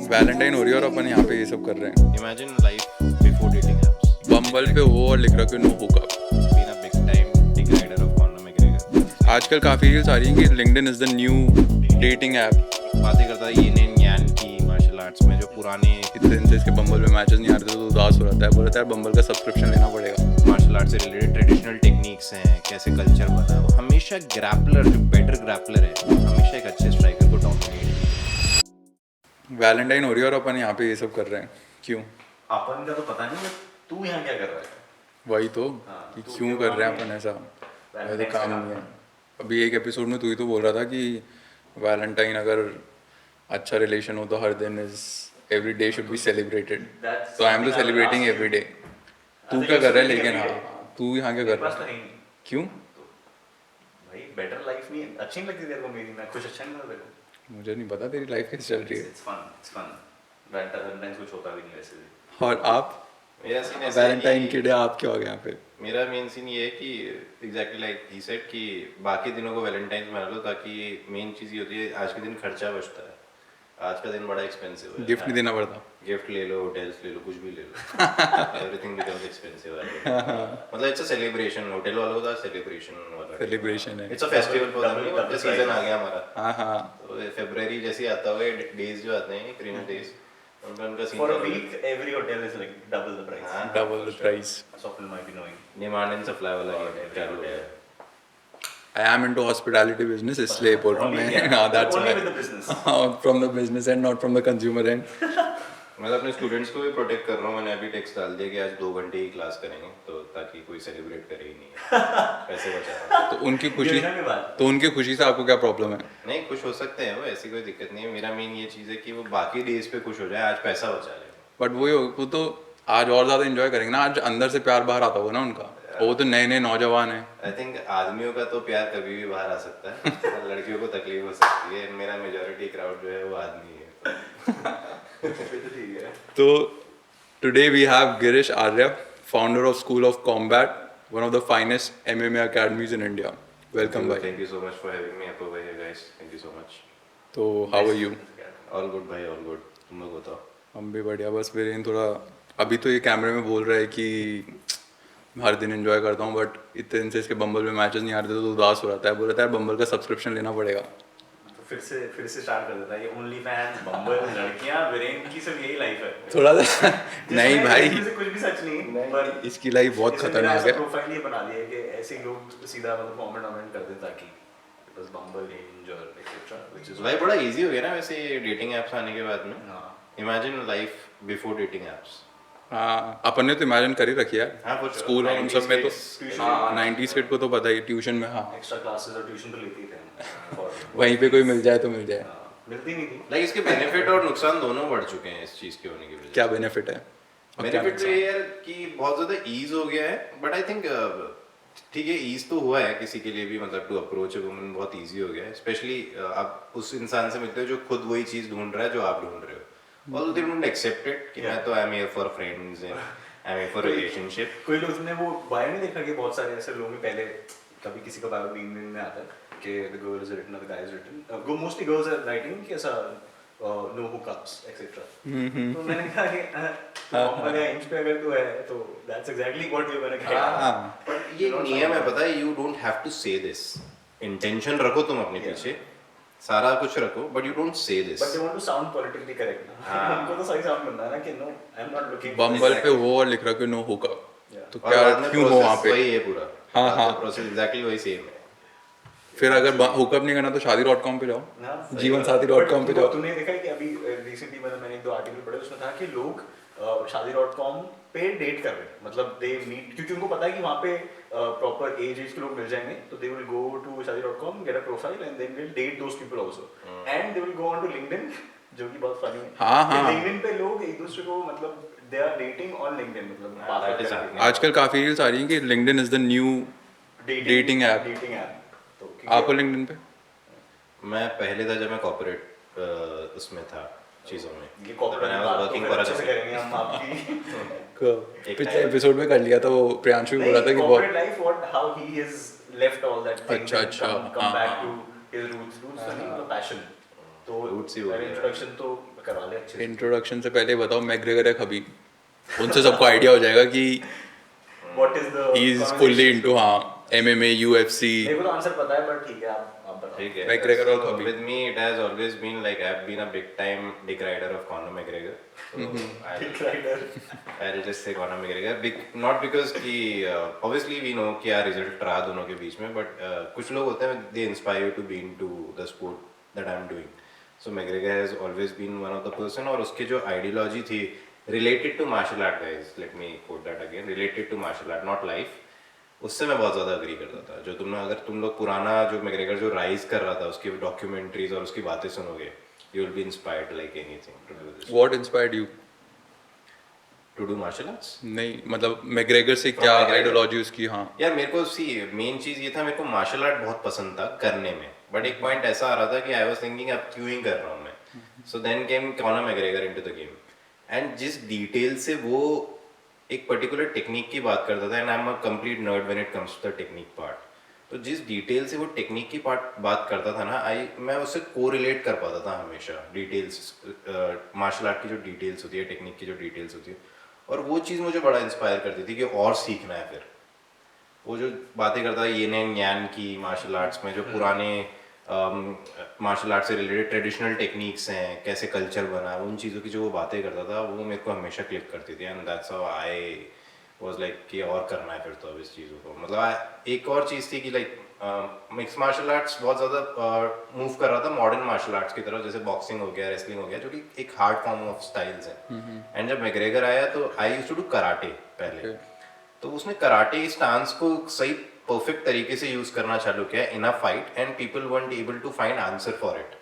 Valentine हो रही है और अपन यहाँ पे ये सब कर रहे हैं. Imagine life before dating apps. बम्बल पे हो और लिख रहा कि no hookup. Been a big time dick rider of Conor McGregor. आजकल काफ़ी रील्स आ रही हैं कि LinkedIn is the new dating app. बातें करता है येन एंड यान की मार्शल आर्ट्स में जो पुराने इतने दिन से इसके बम्बल में मैचेस नहीं आ रहे थे तो उदास हो रहा था. बोला था यार बम्बल का सब्सक्रिप्शन लेना पड़ेगा. मार्शल आर्ट से रिलेटेड ट्रेडिशनल टेक्निक्स हैं, कैसे कल्चर बना, वो हमेशा ग्रैपलर जो बेटर ग्रैपलर है हमेशा एक अच्छे स्ट्राइकर को डोमिनेट. वैलेंटाइन हो रही है और अपन यहाँ पे ये सब कर रहे हैं. क्यों? अपन का तो पता नहीं, तू यहाँ क्या कर रहा है? वही तो कि तो क्यों कर रहे हैं अपन ऐसा. मेरा तो काम नहीं है. अभी एक एपिसोड में तू ही तो बोल रहा था कि वैलेंटाइन अगर अच्छा रिलेशन हो तो हर दिन is every day should be celebrated. तो आई एम तो सेलिब्रेटिंग एवरी डे. तू क्या कर रहा है लेकिन? हाँ, तू यहाँ क्या कर रहा है? क्यों? भाई बेटर लाइफ नहीं अच्छी नहीं लगती तेरे को मेरी? मैं कुछ अच्छा नहीं लगा तेरे को? मुझे नहीं पता तेरी लाइफ कैसे चल रही है. इट्स फन वैलेंटाइन कुछ होता भी नहीं वैसे भी. और आप मेरा सीन ऐसा है वैलेंटाइन कि के डे आप क्या हो गया यहाँ पे? मेरा मेन सीन ये है कि एग्जैक्टली लाइक ही सेड कि बाकी दिनों को वैलेंटाइन मना लो, ताकि मेन चीज़ ये होती है आज के दिन खर्चा बचता है. आज का दिन बड़ा एक्सपेंसिव है. गिफ्ट नहीं देना पड़ता. गिफ्ट ले लो, होटल्स ले लो, कुछ भी ले लो. Everything becomes expensive. मतलब इट्स अ सेलिब्रेशन. होटल वालों का सेलिब्रेशन वाला सेलिब्रेशन है. It's a festival for them. But season आ गया हमारा. हाँ हाँ. तो फरवरी जैसे आता होगा, डेज जो आते हैं क्रिसमस डेज, उनका scene For a week, every hotel is like double the price. Double the price. So people might be knowing. Demand and supply वाला ये चालू है. I am into hospitality business इसलिए बोल रहा हूँ मैं. हाँ, that's Only why. with the business. From the business end, not from the consumer end. मैं तो अपने स्टूडेंट्स को भी प्रोटेक्ट कर रहा हूँ. मैंने अभी टेक्स्ट डाल दिया कि आज 2 घंटे ही क्लास करेंगे, तो ताकि कोई सेलिब्रेट करे ही नहीं. पैसे बचा रहा हूँ. तो उनकी खुशी, योजना के बाद. तो उनकी खुशी से आपको क्या प्रॉब्लम है? नहीं, खुश हो सकते हैं वो, ऐसी कोई दिक्कत नहीं है. मेरा मेन ये चीज़ है कि वो बाकी डेज पे खुश हो जाए, आज पैसा बचा ले. बट वो तो आज और ज़्यादा एंजॉय करेंगे ना. आज अंदर से प्यार बाहर आता होगा ना उनका. वो तो नए नए नौजवान है. आई थिंक आदमियों का तो प्यार कभी भी बाहर आ सकता है. लड़कियों को तकलीफ हो सकती है. मेरा मेजॉरिटी क्राउड जो है वो आदमी है. तो today we have Girish Arya, founder of school of combat, one of the finest MMA academies in India. Welcome भाई. Thank you so much for having me up over here guys. Thank you so much. तो how are you? All good भाई, all good. तुम लोग बताओ. हम भी बढ़िया. बस वीरेन थोड़ा अभी तो ये कैमरे में बोल रहा है कि हर दिन एंजॉय करता हूँ, बट इतने दिन से इसके बम्बल में मैचेस नहीं आ रहे थे तो उदास हो रहा था. बोल रहा था यार बम्बल का सब्सक्रिप्शन लेना पड़ेगा. तो फिर से स्टार्ट कर देता है ये ओनली फैंस बम्बल लड़कियां. वीरेन की सिर्फ यही लाइफ है. थोड़ा सा नहीं भाई, कुछ भी सच नहीं. पर इसकी लाइफ बहुत खतरनाक है. प्रोफाइल ये बना दिया है कि ऐसे लोग सीधा मतलब कमेंट कर दें ताकि बस बम्बल हिंज और एक्सेट्रा, व्हिच इज लाइफ बड़ा इजी हो गया ना वैसे डेटिंग एप्स आने के बाद में. हां. Imagine life before dating apps. हाँ, अपन ने तो इमेजिन कर ही रखी है. हाँ, कुछ स्कूल और उन सब में तो 90s किड को तो पता ही. ट्यूशन में हाँ एक्स्ट्रा क्लासेस और ट्यूशन तो लेते ही थे. वहीं पे कोई मिल जाए तो मिल जाए. मिलती नहीं थी. लाइक इसके बेनिफिट और नुकसान दोनों बढ़ चुके हैं इस चीज के होने की वजह से. क्या बेनिफिट है? बेनिफिट तो ये यार कि बहुत ज्यादा ईज हो गया है. बट आई थिंक ठीक है, ईज तो हुआ है किसी के लिए भी. मतलब टू अप्रोच अ वुमन बहुत ईजी हो गया है. स्पेशली आप उस इंसान से मिलते हो जो खुद वही चीज ढूंढ रहा है जो आप ढूंढ रहे हो. Although they don't accept it कि मैं तो I am here for friends and I am here for relationship. कोई लोग ने वो बायो नहीं देखा कि बहुत सारे ऐसे लोग पहले कभी किसी का बायो LinkedIn में आता है कि the girl is written, the guy is written. गो मोस्टली गर्ल्स आर राइटिंग कि ऐसा नो हुकअप्स एक्सेट्रा. तो मैंने कहा कि नॉर्मल या इंच पे अगर तू है तो that's exactly what you gonna get. But ये नियम है, पता है. You don't have to say this. Intention रखो तुम अपने पीछे, सारा कुछ रखो, but you don't say this. But they want to sound politically correct ना. उनको तो सही साउंड करना है ना कि no I am not looking. Bumble पे हो और लिख रहा कि नो हुकअप. तो और क्या बाद में क्यों हो वहाँ process पे? वही है पूरा. हाँ, हाँ. प्रोसेस एग्जैक्टली वही सेम है. फिर अगर हुकअप नहीं करना तो शादी.com पे जाओ, जीवनसाथी.com पे जाओ. तूने देखा है कि अभी रिसेंटली मैंने एक दो आर्टिकल पढ़े उसमें था कि लोग शादी.com पे डेट कर रहे हैं. मतलब दे मीट क्योंकि उनको पता है कि वहाँ पे प्रॉपर एज के लोग मिल जाएंगे. तो दे विल गो टू शादी.com, get a profile and then will date those people also. And they will go on to LinkedIn, जो कि बहुत फनी है. हाँ. लिंक्डइन पे लोग एक दूसरे को मतलब they are dating on LinkedIn. मतलब बात that is करके. आजकल काफी रील्स आ रही हैं कि LinkedIn is the new dating app. तो आपको लिंक्डइन पे? मैं पहले था जब मैं कॉर्पोरेट उसमें था चीजों में. ये कॉर्पोरेट वर्किंग पर अच्छे से करेंगे हम आपकी. पिछले एपिसोड में कर लिया था. वो प्रियांशु भी बोला था कि corporate life what how he is left all that thing. अच्छा. Come back to his roots. Roots नहीं, पैशन. तो Roots ही हो गया. इंट्रोडक्शन तो करवा ले अच्छे से। इंट्रोडक्शन से पहले बताओ मैकग्रेगर है खबीब, उनसे सबको आइडिया हो जाएगा कि What is the he is conversation? Fully into हाँ MMA UFC। मेरे को तो आंसर पता है but ठीक है आप बताओ। ठीक है। McGregor और So Khabib. with me it has always been like I've been a big time dick rider of Conor McGregor. So Dick rider. I'll just say Conor McGregor. Not because कि obviously we know क्या result रहा दोनों के बीच में, but कुछ लोग होते हैं they inspire you to be into the sport that I'm doing. So McGregor has always been one of the person, और उसके जो ideology थी related to martial art guys, let me quote that again, related to martial art, not life. उससे मैं बहुत ज़्यादा agree करता था। जो तुमने अगर तुम लोग पुराना जो मैकग्रेगर जो राइज कर रहा था उसकी डॉक्यूमेंट्रीज और उसकी बातें सुनोगे, you will be inspired like anything to do this. What inspired you to do martial arts? नहीं मतलब मैकग्रेगर से क्या आइडियोलॉजी उसकी? हाँ यार मेरे को सी मेन चीज़ ये था, मेरे को मार्शल आर्ट बहुत पसंद था करने में, बट एक पॉइंट ऐसा आ रहा था कि आई वाज थिंकिंग अब क्यों ही कर रहा हूँ मैं। So then came Conor McGregor into the game, and जिस डिटेल से वो एक पर्टिकुलर टेक्निक की बात करता था, and I am a complete nerd when it comes to the technique part, तो जिस डिटेल से वो टेक्निक की बात करता था ना, मैं उससे कोरिलेट कर पाता था हमेशा डिटेल्स, मार्शल आर्ट की जो डिटेल्स होती है, टेक्निक की जो डिटेल्स होती है, और वो चीज़ मुझे बड़ा इंस्पायर करती थी कि और सीखना है। फिर वो जो बातें करता है येन एंड यान की मार्शल आर्ट्स में, जो पुराने मार्शल आर्ट से रिलेटेड ट्रेडिशनल टेक्निक्स हैं, कैसे कल्चर बना, उन चीज़ों की जो वो बातें करता था, वो मेरे को हमेशा क्लिक करती थी, and that's how I was like कि और करना है फिर तो अब इस चीज़ों को। मतलब एक और चीज़ थी कि लाइक मिक्स मार्शल आर्ट्स बहुत ज़्यादा मूव कर रहा था मॉडर्न मार्शल आर्ट्स की तरफ, जैसे बॉक्सिंग हो गया, रेसलिंग हो गया, जो कि एक हार्ड फॉर्म ऑफ स्टाइल्स है। एंड जब मैकग्रेगर आया तो I used to do karate पहले, तो उसने कराटे स्टांस को सही परफेक्ट तरीके से यूज करना चालू किया in a fight, and people weren't able to find answer for it.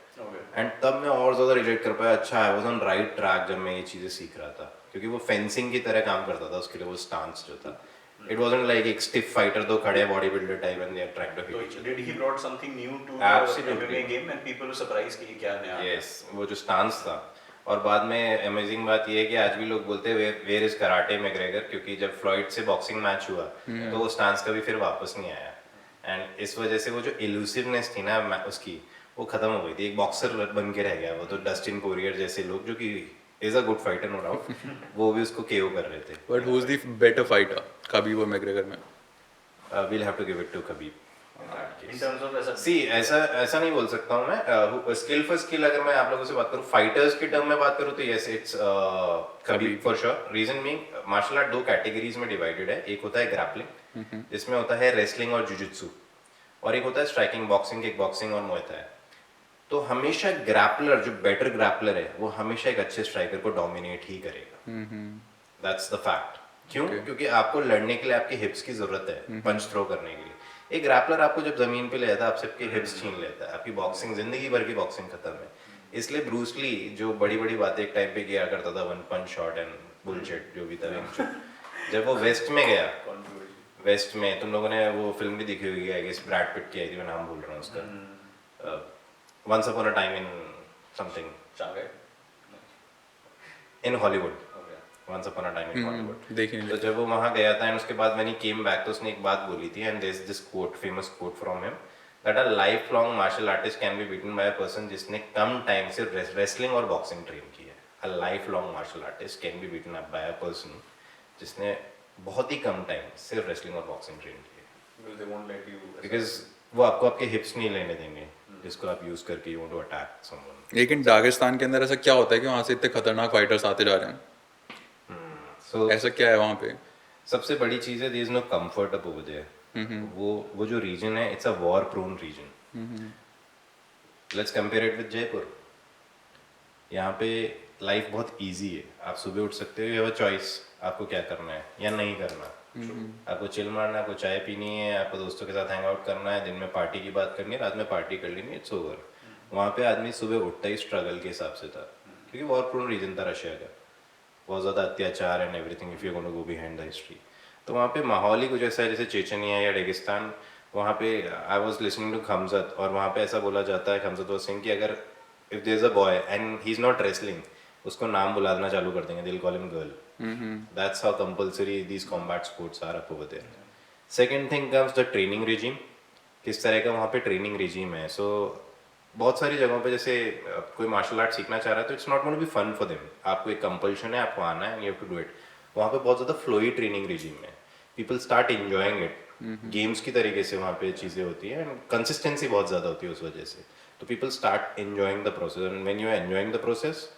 And तब मैं और ज़्यादा रिलेट कर पाया, अच्छा I was on right track जब मैं ये चीज़ें सीख रहा था, क्योंकि वो फेंसिंग की तरह काम करता था उसके लिए वो स्टांस जो था। इट वाजंट लाइक एक स्टिफ फाइटर दो खड़े body builder type and they are trying to hit each other. Did he brought something new to Absolutely. the MMA game and people were surprised कि ये क्या नया है? यस, वो जो स्टांस था, और बाद में अमेजिंग बात ये है कि आज भी लोग बोलते हैं वेयर इज कराटे मैकग्रेगर, क्योंकि जब फ्लॉयड से बॉक्सिंग मैच हुआ तो वो स्टांस कभी फिर वापस नहीं आया, एंड इस वजह से वो जो इल्यूसिवनेस थी ना उसकी, वो खत्म हो गई थी। एक बॉक्सर बन के रह गया वो तो, डस्टिन पोरियर जैसे लोग जो कि is a good fighter no doubt, वो भी उसको केओ कर रहे थे। But who is the better fighter, Khabib और मैकग्रेगर में? We'll have to give it to Khabib in that case. In terms of ऐसा सी ऐसा नहीं बोल सकता हूँ मैं, स्किल फॉर स्किल अगर मैं आप लोगों से बात करूँ, फाइटर्स के टर्म में बात करूँ तो yes it's Khabib for sure. Reason meaning martial art दो कैटेगरीज में डिवाइडेड है, एक होता है ग्रैपलिंग जिसमें होता है रेसलिंग और जुजुत्सु, और एक होता है स्ट्राइकिंग, बॉक्सिंग, किक बॉक्सिंग और मुay थाई। तो हमेशा ग्रैपलर जो बेटर ग्रैपलर है वो हमेशा एक अच्छे स्ट्राइकर को डोमिनेट ही करेगा, दैट्स द फैक्ट। क्यों? क्योंकि आपको लड़ने के लिए आपकी हिप्स की जरूरत है, पंच थ्रो करने के लिए। एक ग्रैपलर आपको जब जमीन पे ले जाता है आपसे आपकी हिप्स छीन लेता है, आपकी बॉक्सिंग जिंदगी भर की बॉक्सिंग खत्म है। इसलिए ब्रूस ली जो बड़ी बड़ी बातें एक टाइम पे किया करता था, one punch shot and bullshit जो भी था, जब वो वेस्ट में गया, वेस्ट में तुम लोगों ने वो फिल्म भी देखी होगी आई गेस, ब्रैड पिट की आई थी, मैं नाम भूल रहा हूँ उसका, once upon a time in something Shanghai? In Hollywood, once upon a time in Hollywood. देखी नहीं। तो जब वो वहाँ गया था एंड उसके बाद व्हेन ही केम बैक तो उसने एक बात बोली थी, and there is this quote, famous quote from him, that a life long martial artist can be beaten by a person जिसने कम टाइम से रेसलिंग और बॉक्सिंग ट्रेन की है। A life long martial artist can be beaten up by a person जिसने बहुत ही कम टाइम सिर्फ रेसलिंग और बॉक्सिंग ट्रेन की है, Because they won't let you. Because वो आपको आपके हिप्स नहीं लेने देंगे जिसको आप यूज करके you want to attack someone. लेकिन दागिस्तान के अंदर ऐसा क्या होता है कि वहाँ से इतने खतरनाक फाइटर्स आते जा रहे हैं? सो ऐसा क्या है वहाँ पे? सबसे बड़ी चीज़ है there is no comfort up over there. वो जो रीजन है it's a war prone region. Let's compare it with Jaipur. यहाँ पे लाइफ बहुत इजी है, आप सुबह उठ सकते हो, यू हैव अ चॉइस आपको क्या करना है या नहीं करना। आपको चिल मारना है, आपको चाय पीनी है, आपको दोस्तों के साथ हैंग आउट करना है, दिन में पार्टी की बात करनी है, रात में पार्टी कर लेनी है, इट्स ओवर। वहाँ पे आदमी सुबह उठता ही स्ट्रगल के हिसाब से था, क्योंकि वॉर प्रोन रीजन था रशिया का, बहुत ज़्यादा अत्याचार and everything if you gonna go behind the history. तो वहाँ पे माहौल ही कुछ ऐसा है जैसे चेचनिया या रेगिस्तान। वहाँ पे आई वॉज लिसनिंग टू खमजत, और वहाँ पे ऐसा बोला जाता है, खमजत वाज सेइंग कि अगर if there is a boy and he is not wrestling, उसको नाम बुलाना चालू कर देंगे, they will call him girl. That's how compulsory these combat sports are up over there. Second thing comes the training regime, किस तरह का वहाँ पे ट्रेनिंग रिजीम है। सो बहुत सारी जगहों पे जैसे कोई मार्शल आर्ट सीखना चाह रहा है तो it's not going to be fun for them, आपको एक कंपल्शन है, आपको आना है, you have to do it. वहाँ पे बहुत ज़्यादा फ्लोई ट्रेनिंग रिजीम है, people start enjoying it, games की तरीके से वहाँ पे चीज़ें होती हैं एंड कंसिस्टेंसी बहुत ज़्यादा होती है उस वजह से, तो people start enjoying the process and when you are enjoying the process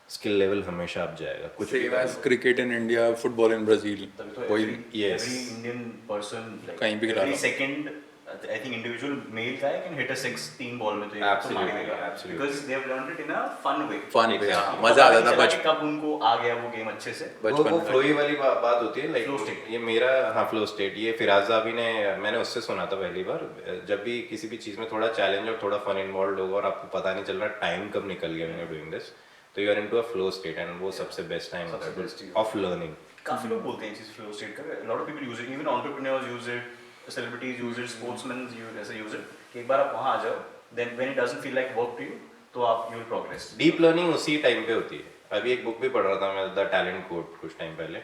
skill level हमेशा अप जाएगा। कुछ भी same as cricket in India, football in Brazil, वही Yes. every Indian person like कहीं भी खिला every low. second I think individual male guy can hit a 16 ball में तो ये तो मार देगा, Absolutely. because they have learned it in a fun way। Fun पे Exactly. हाँ, मजा आता था पता नहीं चला बचपन कि कब उनको आ गया वो गेम अच्छे से। वो बचपन फ्लोई वाली बात होती है, Flow लाइक state। ये मेरा हाँ फ्लो स्टेट, ये फिराज जाबी ने, मैंने उससे सुना था पहली बार, जब भी किसी भी चीज़ में थोड़ा चैलेंज और थोड़ा फन इन्वॉल्व होगा और आपको पता नहीं चल रहा टाइम कब निकल गया when you are doing this, तो you are into a flow state and वो सबसे बेस्ट टाइम सबसे होता best है चीज़। Of learning. काफी लोग बोलते हैं ये चीज फ्लो स्टेट का, a lot of people use it, even entrepreneurs use it, celebrities use it, sportsmen ऐसे use it कि एक बार आप वहाँ आ जाओ, then when it doesn't feel like work to you तो आप you will progress। Deep learning उसी टाइम पे होती है। अभी एक बुक भी पढ़ रहा था मैं, द टैलेंट कोड, कुछ टाइम पहले,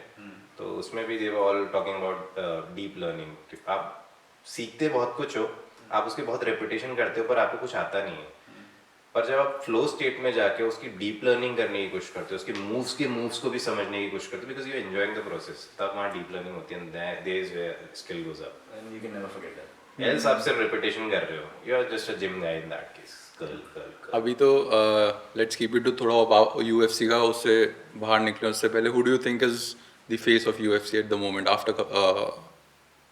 तो उसमें भी they were all talking about deep learning. आप सीखते बहुत कुछ हो, आप उसके बहुत रेपुटेशन करते हो पर आपको कुछ आता नहीं है, पर जब आप फ्लो स्टेट में जाके उसकी डीप लर्निंग करने की कोशिश करते हो, उसके मूव्स को भी समझने की कोशिश करते हो, because you enjoying the process, तब वहाँ डीप लर्निंग होती है, there is where skill goes up. and you can never forget that। Else आप सिर्फ रेपुटेशन कर रहे हो, you are just a gym guy in that case. अभी तो लेट्स कीप इट टू थोड़ा यूएफसी का, उससे बाहर निकले उससे पहले, who do you think is the face of UFC at the moment after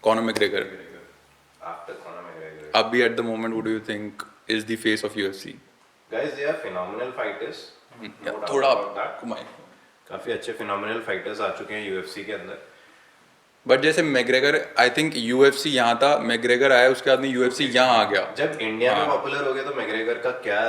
Conor McGregor? After Conor McGregor, अभी at the moment who do you think is the face of UFC? guys they are phenomenal fighters, no doubt थोड़ा about that। घुमाए। काफी अच्छे phenomenal fighters आ चुके हैं UFC के अंदर। But जैसे मैकग्रेगर, आई थिंक यूएफसी यहाँ था, मैकग्रेगर आया उसके बाद में यूएफसी यहाँ आ गया। जब इंडिया में हाँ। पॉपुलर हो गया तो मैकग्रेगर का क्या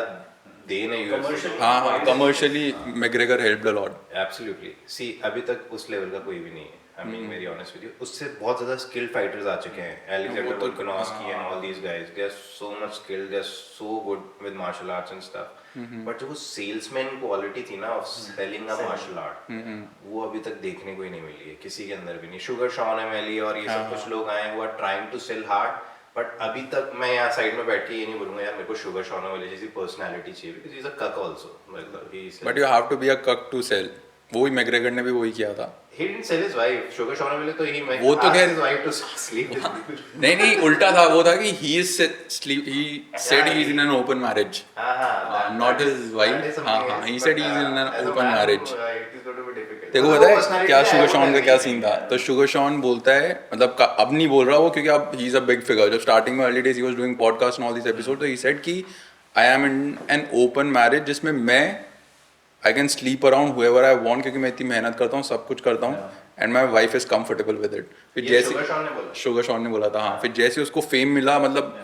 देन है यूएफसी Commercial- को। हाँ हाँ, commercially McGregor helped a lot. Absolutely, see अभी तक उस लेवल का कोई भी नहीं है, I am being very honest with you. उससे बहुत ज्यादा स्किल्ड फाइटर्स आ चुके हैं, Alexander Volkanovski and all these guys, they are so much skilled, they are so good with martial arts and stuff, but जो वो सेल्समैन क्वालिटी थी ना of selling a martial art, वो अभी तक देखने को ही नहीं मिली है, किसी के अंदर भी नहीं। शुगर शॉन एमएलई और ये सब कुछ लोग आए हुआ trying to sell hard, but अभी तक मैं यहाँ साइड में बैठ के ये नहीं बोलूंगा यार मेरे को शुगर शॉन वाली जैसी पर्सनालिटी चाहिए, because he is a cuck also, मतलब he is, but you have to be a cuck to cell. वो ही मैकग्रेगर ने भी वही किया था। he didn't sell his wife, Sugar Sean वाले तो ही वो तो खैर- his wife to sleep with people। नहीं नहीं, उल्टा था, वो था कि he said he is in an open marriage, not his wife। हाँ हाँ, he said he is in an open marriage। देखो पता है क्या शुगर शॉन का क्या सीन था? तो शुगर शॉन बोलता है, मतलब अब नहीं बोल रहा वो, क्योंकि अब he is a big figure. जब स्टार्टिंग में early days he was doing podcast and all this episode, तो ही सेड कि I am in an open marriage जिसमें मैं I can sleep around whoever I want, क्योंकि मैं इतनी मेहनत करता हूँ, सब कुछ करता हूँ, and my wife is comfortable with it. फिर जैसे शुगर शॉन ने बोला था, हाँ, फिर जैसे उसको फेम मिला, मतलब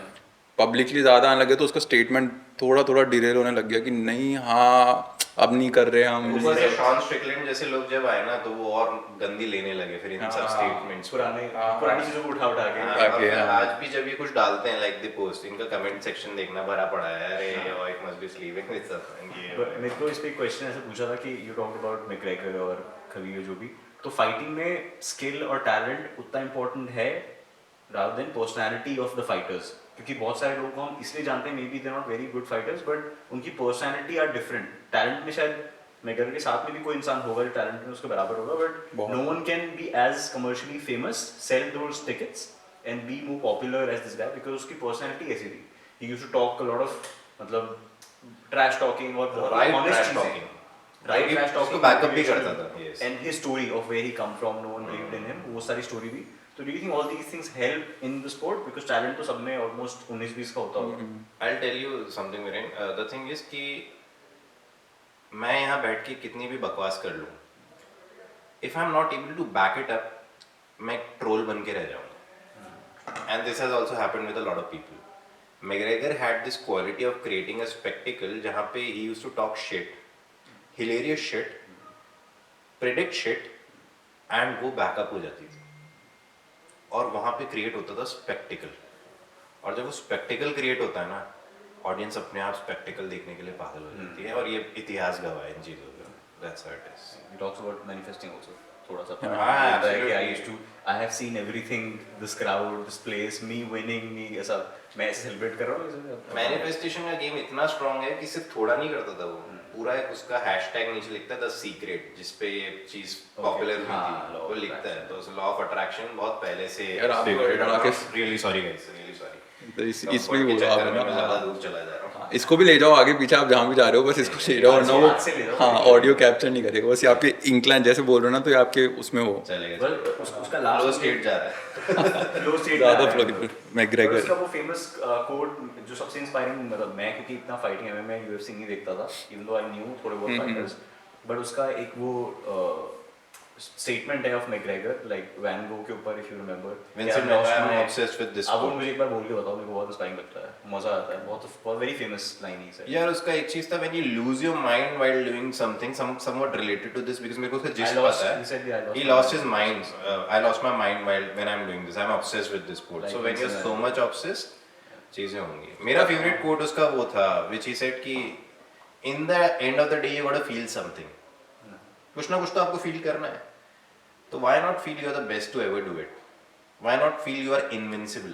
पब्लिकली ज़्यादा आने लगे, तो उसका स्टेटमेंट थोड़ा थोड़ा डिरेल होने लग गया कि नहीं, हाँ अब नहीं कर रहे हम। ऊपर से शॉन स्ट्रिकलैंड जैसे लोग जब आए ना तो वो और गंदी लेने लगे फिर इन सब स्टेटमेंट्स पुरानी चीजों को उठा के आज भी जब ये कुछ डालते हैं लाइक द पोस्ट, इनका कमेंट सेक्शन देखना भरा पड़ा है, अरे your it must be slewing with someone. मेरे को इस पे क्वेश्चन ऐसे पूछा था कि यू टॉक्ड अबाउट मैकग्रेगर और खबीर जो भी, तो फाइटिंग में स्किल और टैलेंट उतना इम्पोर्टेंट है rather than personality of the fighters, क्योंकि बहुत सारे लोगों को हम इसलिए जानते हैं, may be they not very good fighters but उनकी पर्सनालिटी आर डिफरेंट। टैलेंट में शायद मैकग्रेगर के साथ में भी कोई इंसान होगा जो टैलेंट में उसके बराबर होगा, but no one can be as commercially famous, sell those tickets and be more popular as this guy, because उसकी पर्सनालिटी ऐसी थी। He used to talk a lot of, मतलब ट्रैश टॉकिंग और ऑनेस्ट चीजें, राइट ट्रैश टॉकिंग, बैकअप भी करता था, and his story of where he come from, no one believed in him, वो सारी स्टोरी भी। So do you think all these things help in the sport, because talent तो सब में almost 19-20 का होता होगा? I'll tell you something, Viren. The thing is कि मैं यहाँ बैठ के कितनी भी बकवास कर लूँ, if I'm not able to back it up, मैं ट्रोल बन के रह जाऊँगा। And this has also happened with a lot of people. McGregor had this quality of creating a spectacle जहाँ पे he used to talk shit, hilarious shit, predict shit, and वो backup हो जाती थी और वहाँ पे क्रिएट होता था स्पेक्टिकल। और जब वो स्पेक्टिकल क्रिएट होता है ना, ऑडियंस अपने आप स्पेक्टिकल देखने के लिए पागल हो जाती है, और ये इतिहास गवाह है इन चीज़ों का। That's how it is. He talks about manifesting also. थोड़ा सा हाँ, है कि absolutely. I have seen everything, this crowd, this place, me winning, me ऐसा मैं ऐसे सेलिब्रेट कर रहा हूँ. मैनिफेस्टेशन का गेम इतना स्ट्रांग है कि सिर्फ थोड़ा नहीं करता था वो, पूरा एक उसका हैशटैग नीचे लिखता है द सीक्रेट, जिसपे ये चीज पॉपुलर हुई हाँ, थी, law वो of लिखता है. तो लॉ ऑफ अट्रैक्शन बहुत पहले से यार, आप really sorry guys, really sorry. तो इसलिए बोल रहा हूँ मैं ना. ज्यादा दूर चला जा रहा हूँ. इसको भी ले जाओ आगे पीछे, आप जहाँ भी जा रहे हो बस इसको ले जाओ, वरना वो हाथ से ले जाओ. हाँ ऑडियो कैप्चर नहीं करेगा. बस ये आपके इंक्लाइन जैसे बोल रहे हो ना, तो ये आपके उसमें हो चलेगा. Well, उसका लो लास्ट स्टेट जा रहा है. लो स्टेट ज़्यादा फ्लो. मैकग्रेगर उसका वो फेमस कोट जो सबसे इंस्पायरिंग, मतलब मैं क्योंकि इतना फाइटिंग है, मैं यूएफसी नहीं देखता था, इवन दो आई न्यू थोड़े बहुत फाइटर्स, बट उसका एक वो स्टेटमेंट है ऑफ मैकग्रेगर, लाइक वैन गो के ऊपर, if you remember. Vincent Van Gogh, I'm obsessed with this अब वो quote. मुझे एक बार बोल के बताओ, मेरे को बहुत इंस्पायरिंग लगता है, मजा आता है, बहुत बहुत वेरी फेमस लाइन ही है. यार उसका एक चीज था, when you lose your mind while doing something somewhat related to this, because मेरे को उसका I जिस्ट lost- पता he said, है. "I lost He my lost mind." his mind. I lost my mind when I'm doing this. I'm obsessed with this quote. Like So when you're Vincent so Van much obsessed, चीजें होंगी. मेरा favorite quote उसका वो था, which he said कि in the end of the day you gotta feel something. कुछ ना कुछ तो आपको feel करना है. तो why not feel you are the best to ever do it? Why not feel you are invincible?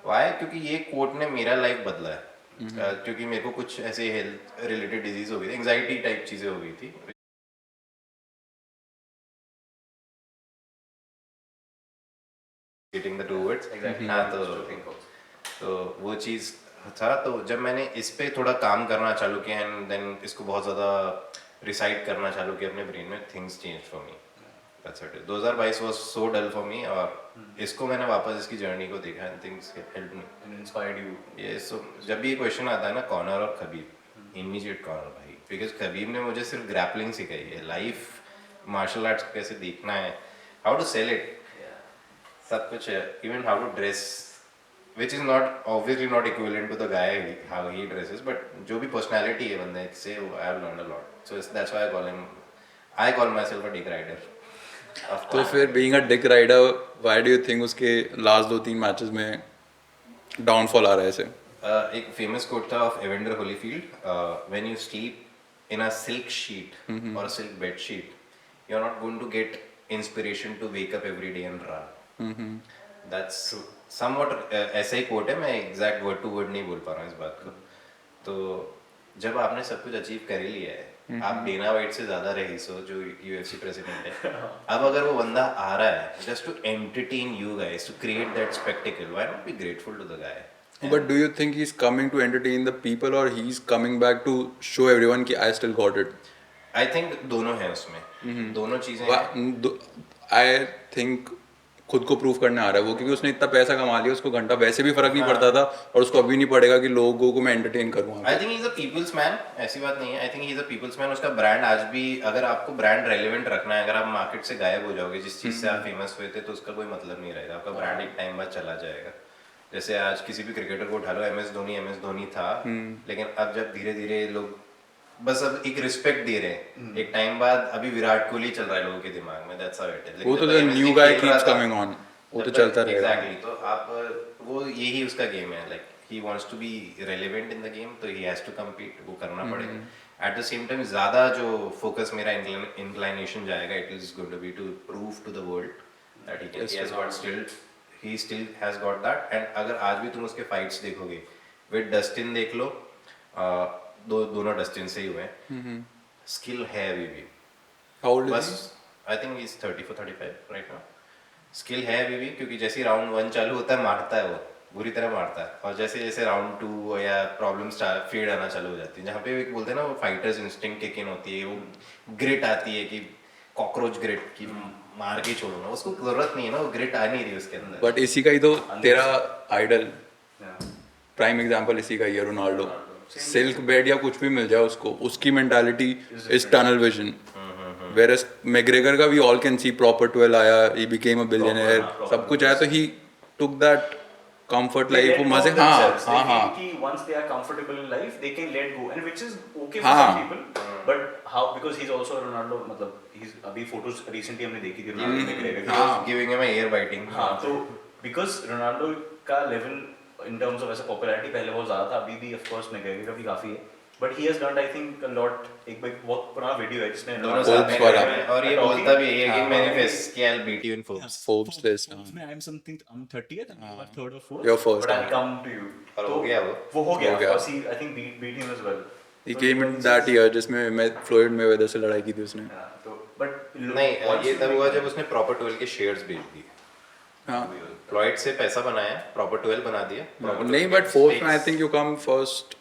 Why? क्योंकि ये कोट ने मेरा लाइफ बदला है. क्योंकि मेरे को कुछ ऐसे हेल्थ रिलेटेड डिजीज हो गई थी, एंजाइटी टाइप चीजें हो गई थी. Getting the two words. Exactly. हाँ, तो वो चीज़ था. तो जब मैंने इस पे थोड़ा काम करना चालू किया एंड देन इसको बहुत ज़्यादा रिसाइट करना चालू किया अपने ब्रेन में, things change for me. That's it. 2022 was so dull for me, और इसको मैंने वापस इसकी जर्नी को देखा and things help me. And inspired you. ये सो जब भी ये क्वेश्चन आता है ना, कॉनर और खबीब, इमीडिएट कॉनर भाई, बिकॉज खबीब ने मुझे सिर्फ ग्रैपलिंग सिखाई है, लाइफ मार्शल आर्ट्स कैसे देखना है, हाउ टू सेल इट, सब कुछ है. Even how to dress, which is not obviously not equivalent to the guy how he dresses, but जो भी personality है बंदे से, I have learned a lot. So that's why I call myself a dick rider. तो फिर being a dick rider, why do you think उसके last 2-3 matches में downfall आ रहा है ऐसे? एक फेमस कोट था of Evander Holyfield, when you sleep in a silk sheet और a silk bed sheet, you are not going to get inspiration to wake up every day and run. That's somewhat ऐसा ही coat है. मैं exact word to word नहीं बोल पा रहा हूँ इस बात को. तो जब आपने सब कुछ अचीव कर ही लिया है, आप डेना वाइट से ज्यादा रईस हो जो यूएफसी प्रेसिडेंट है, अब अगर वो बंदा आ रहा है just to entertain you guys, to create that spectacle, why not be grateful to the guy? But do you think he's coming to entertain the people, or he's coming back to show everyone कि I still got it? I think दोनों है उसमें, दोनों चीजें हैं. I think खुद को prove करने आ रहा है वो, क्योंकि उसने इतना पैसा कमा लिया, उसको घंटा वैसे भी फर्क नहीं पड़ता था, और उसको अभी नहीं पड़ेगा कि लोगों को मैं एंटरटेन करूँ. I think he is a people's man, ऐसी बात नहीं है. I think he is a people's man. उसका ब्रांड आज भी, अगर आपको ब्रांड रेलेवेंट रखना है, अगर आप मार्केट से गायब हो जाओगे जिस चीज से आप फेमस हुए थे, तो उसका कोई मतलब नहीं रहेगा. आपका ब्रांड एक टाइम बाद चला जाएगा. जैसे आज किसी भी क्रिकेटर को उठा लो, एम एस धोनी था, लेकिन अब जब धीरे धीरे लोग बस अब एक रिस्पेक्ट दे रहे हैं, एक टाइम बाद अभी विराट कोहली चल रहा है लोगों के दिमाग में. That's how it is. वो तो the new guy keeps coming on, वो तो चलता रहेगा. एग्जैक्टली. तो आप वो यही उसका गेम है, like he wants to be relevant in the game, तो ही हैज टू कम्पीट, वो करना पड़ेगा. एट द सेम टाइम ज़्यादा जो फोकस मेरा इंक्लाइनेशन जाएगा, it is going to be to prove to the world that he still has got that. And अगर आज भी तुम उसके फाइट्स देखोगे, विद डस्टिन देख लो, दोनों डस्टिन से ही हुए हैं, स्किल है अभी भी. How old is बस he? I think he is 34-35 right now. Skill है अभी भी, क्योंकि जैसे राउंड 1 चालू होता है, मारता है वो, बुरी तरह मारता है. और जैसे जैसे राउंड 2 या प्रॉब्लम्स फेड आना चालू हो जाती है, जहाँ पे बोलते हैं ना, वो फाइटर्स इंस्टिंक्ट किक इन होती है, वो ग्रिट आती है कि कॉकरोच ग्रिट की मार के छोड़ूंगा, उसको जरूरत नहीं है ना, वो ग्रिट आ नहीं रही उसके अंदर. बट इसी का ही तो तेरा आइडल, प्राइम एग्जांपल इसी का ही है, रोनाल्डो. सिल्क बेड या कुछ भी मिल जाए उसको, उसकी mentality is tunnel vision. Whereas McGregor का भी all can see proper 12 आया, he became a billionaire, सब कुछ आया, तो he took that comfort life, वो मजे. हाँ कि once they are comfortable in life they can let go, and which is okay for हाँ. some people, but how, because he's also Ronaldo, मतलब he's अभी photos recently हमने देखी थी Ronaldo McGregor की. हाँ, giving him a ear biting. हाँ, तो because Ronaldo का level in terms of ऐसा popularity पहले बहुत ज़्यादा था, अभी भी of course McGregor का भी काफ़ी है, But he has learned, I think, a lot. एक बहुत पुराना वीडियो है जिसने दोनों Forbes साथ में वाला। गए हैं, और ये बोलता भी है कि मैंने फेस किया beat you in Forbes. Forbes list, Forbes में I'm something, I'm 30th and you are third or fourth. You're first, But I'll हाँ. come to you. और तो हो गया वो? वो हो गया. हो गया. Of course, he, I think beat him as well. He तो came ये in one that cheese- year जिसमें मैं फ्लोइड मेवेदर से लड़ाई की थी उसने. हाँ, तो but नहीं, ये तब हुआ जब उसने प्रॉपर 12 के शेयर्स बेच दिए. हाँ. फ्लॉइड से पैसा बनाया, प्रॉपर 12 बना दिया. Proper नहीं, 12 but fourth में I think you come first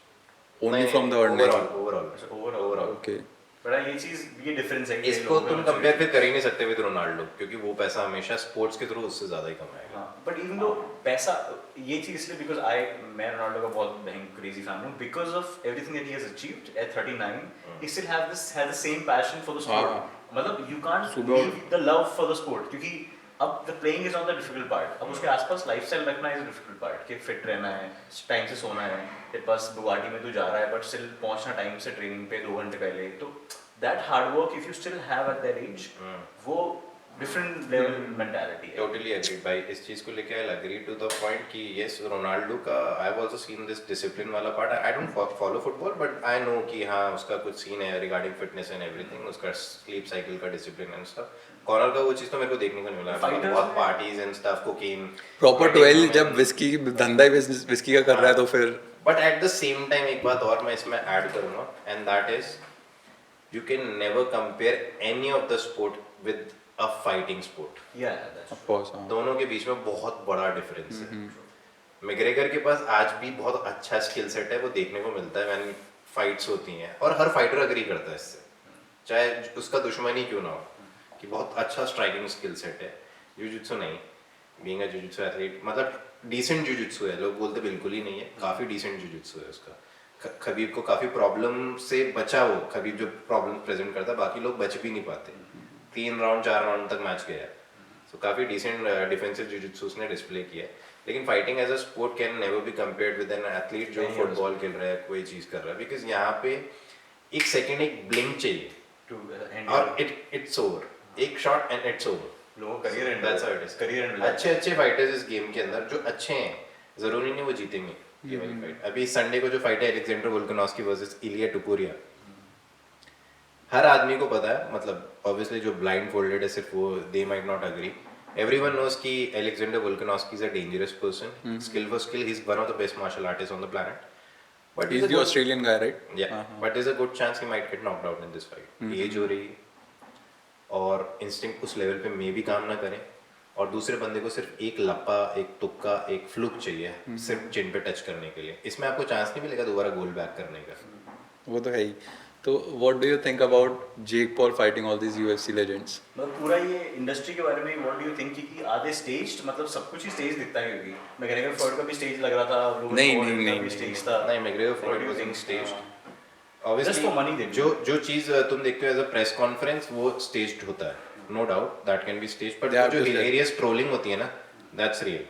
only from the ordinary. Overall. Okay. बड़ा ये चीज ये डिफरेंस है कि इसको लोगों तुम में कंपेयर फिर कर ही नहीं सकते विद रोनाल्डो, क्योंकि वो पैसा हमेशा स्पोर्ट्स के थ्रू उससे ज्यादा ही कमाएगा. बट इवन दो पैसा ये चीज इसलिए बिकॉज मैं रोनाल्डो का बहुत क्रेजी फैन हूं because of everything that he has achieved at 39 he still has the same passion for the sport. मतलब you can't leave the love for the sport, क्योंकि अब the playing is on the difficult part. अब उसके आसपास lifestyle रखना is difficult part, कि fit रहना है, टाइम से सोना है, तेरे पास बुगाटी में तू जा रहा है बट स्टिल पहुंचना टाइम से ट्रेनिंग पे 2 घंटे पहले. तो that hard work if you still have at that age, वो डिफरेंट लेवल मेंटालिटी है. टोटली एग्रीड भाई. इस चीज को लेके I agree to the point कि यस, रोनाल्डो का I have also seen this discipline वाला part. I don't follow football but I know कि हाँ उसका कुछ सीन है रिगार्डिंग फिटनेस एंड एवरीथिंग, उसका स्लीप साइकिल का डिसिप्लिन एंड स्टफ. कॉर्नर का वो चीज तो मेरे को देखने को नहीं मिला. बहुत parties and stuff, cocaine, Proper 12 जब विस्की धंधा ही विस्की का कर रहा है तो फिर. But at the same time एक बात और मैं इसमें ऐड करूंगा, and that is you can never compare any of the sport with a fighting sport. या दैट्स Of course, हाँ. दोनों के बीच में बहुत बड़ा डिफरेंस है. मैग्रेगर के पास आज भी बहुत अच्छा स्किल सेट है, वो देखने को मिलता है व्हेन फाइट्स होती हैं, और हर फाइटर अग्री करता है इससे, चाहे उसका दुश्मन ही क्यों ना हो, कि बहुत अच्छा स्ट्राइकिंग स्किल सेट है. जुजुत्सु नहीं, बीइंग अ जुजुत्सु एथलीट, मतलब डिसेंट जुजुत्सु है. लोग बोलते बिल्कुल ही नहीं है, काफी डिसेंट जुजुत्सु है उसका. खबीब को काफी प्रॉब्लम से बचा वो. खबीब जो प्रॉब्लम प्रेजेंट करता है, बाकी लोग बच भी नहीं पाते. 3 राउंड 4 राउंड तक मैच गया. सो काफी डिसेंट डिफेंसिव जुजुत्सु उसने डिस्प्ले किया है. लेकिन fighting as a sport can never be compared with an athlete जो फुटबॉल खेल रहा है, कोई चीज कर रहा है, बिकॉज यहाँ पे एक सेकंड एक ब्लिंक चाहिए टू एंड और इट्स ओवर. एक शॉट एंड इट्स ओवर. लोगों का career and That's how it is. Career and अच्छे फाइटर्स इस गेम के अंदर जो अच्छे हैं, जरूरी नहीं वो जीतेंगे ये वाली फाइट. अभी संडे को जो फाइट है एलेक्जेंडर वोल्कानोव्स्की वर्सेस इलिया टुपुरिया, हर आदमी को पता है, मतलब ऑब्वियसली जो ब्लाइंड फोल्डेड है सिर्फ वो, they might not agree. Everyone knows कि Alexander Volkanovski is a dangerous person. Skill for skill, he is one of the best martial artist on the planet. But He's the Australian guy, right? Yeah, but there's a good chance he might get knocked out in this fight. Age हो रही और instinct उस level पे मे भी काम ना करें, और दूसरे बंदे को सिर्फ एक लप्पा, एक तुक्का, एक फ्लुक चाहिए सिर्फ चिन पे टच करने के लिए. इसमें आपको चांस नहीं मिलेगा दोबारा गोल बैक करने का. वो तो है ही. तो what do you think about Jake Paul fighting all these UFC legends? मतलब पूरा ये इंडस्ट्री के बारे में व्हाट डू यू थिंक कि आधे स्टेज्ड, मतलब सब कुछ ही स्टेज दिखता है, क्योंकि मैग्रेगर फ्लॉयड का भी स्टेज लग रहा था, लोगन नहीं, पॉल नहीं, का नहीं, भी नहीं, स्टेज था. नहीं, McGregor What Floyd do you was in think? Staged. Just obviously for money they do. जो चीज तुम देखते हो एज अ प्रेस कॉन्फ्रेंस, वो स्टेज्ड होता है, no doubt that can be staged. But They have जो to say. हिलेरियस ट्रोलिंग होती है ना, दैट्स रियल.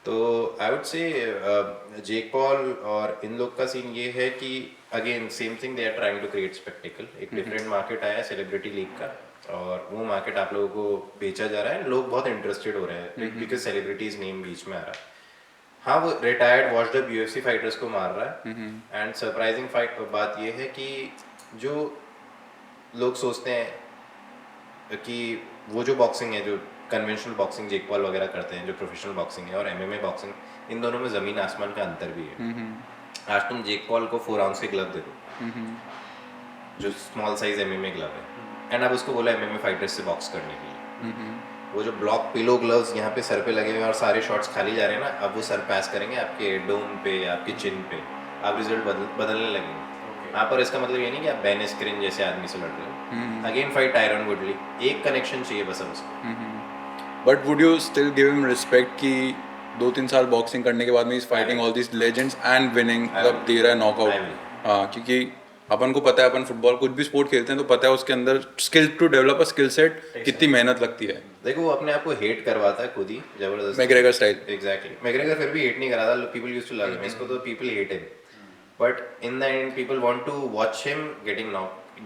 तो I would say Jake Paul और इन लोग का सीन ये है कि again same thing, they are trying to create spectacle. एक डिफरेंट मार्केट आया है सेलिब्रिटी लीग का, और वो मार्केट आप लोगों को बेचा जा रहा है. लोग बहुत इंटरेस्टेड हो रहे हैं बिकॉज सेलिब्रिटीज नेम बीच में आ रहा है. हाँ, वो retired watched up UFC fighters को मार रहा है. एंड सरप्राइजिंग बात ये है कि जो लोग सोचते हैं कि वो जो बॉक्सिंग है, जो कन्वेंशनल बॉक्सिंग जेक पॉल वगैरह करते हैं, जो प्रोफेशनल बॉक्सिंग है, और एमएमए बॉक्सिंग, इन दोनों में ज़मीन आसमान का अंतर भी है. आज तुम जेक पॉल को 4 आउंस के ग्लव दे दो, जो स्मॉल साइज एमएमए ग्लव है, एंड अब उसको बोला एमएमए फाइटर्स से बॉक्स करने के लिए. वो जो ब्लॉक पिलो ग्लव्स यहाँ पे सर पे लगे हुए हैं और सारे शॉट्स खाली जा रहे हैं ना, अब वो सर पास करेंगे आपके डोम पे, आपके चिन पे, आप रिजल्ट बदलने लगेंगे. यहाँ पर इसका मतलब ये नहीं कि आप बेन एस्क्रिन जैसे आदमी से लड़ रहे हो. अगेन फाइट टायरन वुडली, एक कनेक्शन चाहिए बस अब उसको. But would you still give him respect कि 2-3 साल बॉक्सिंग करने के बाद में is fighting all these legends and winning, मतलब दे रहा है I नॉकआउट. will. हाँ, क्योंकि अपन को पता है, अपन फुटबॉल कुछ भी स्पोर्ट खेलते हैं तो पता है उसके अंदर skill to develop a skill set कितनी मेहनत लगती है. देखो वो अपने आप को हेट करवाता है खुद ही जबरदस्त. McGregor style. एग्जैक्टली. मैग्रेगर फिर भी हेट नहीं करा था, people used to love him. इसको तो people hate him, but in the end people want to watch him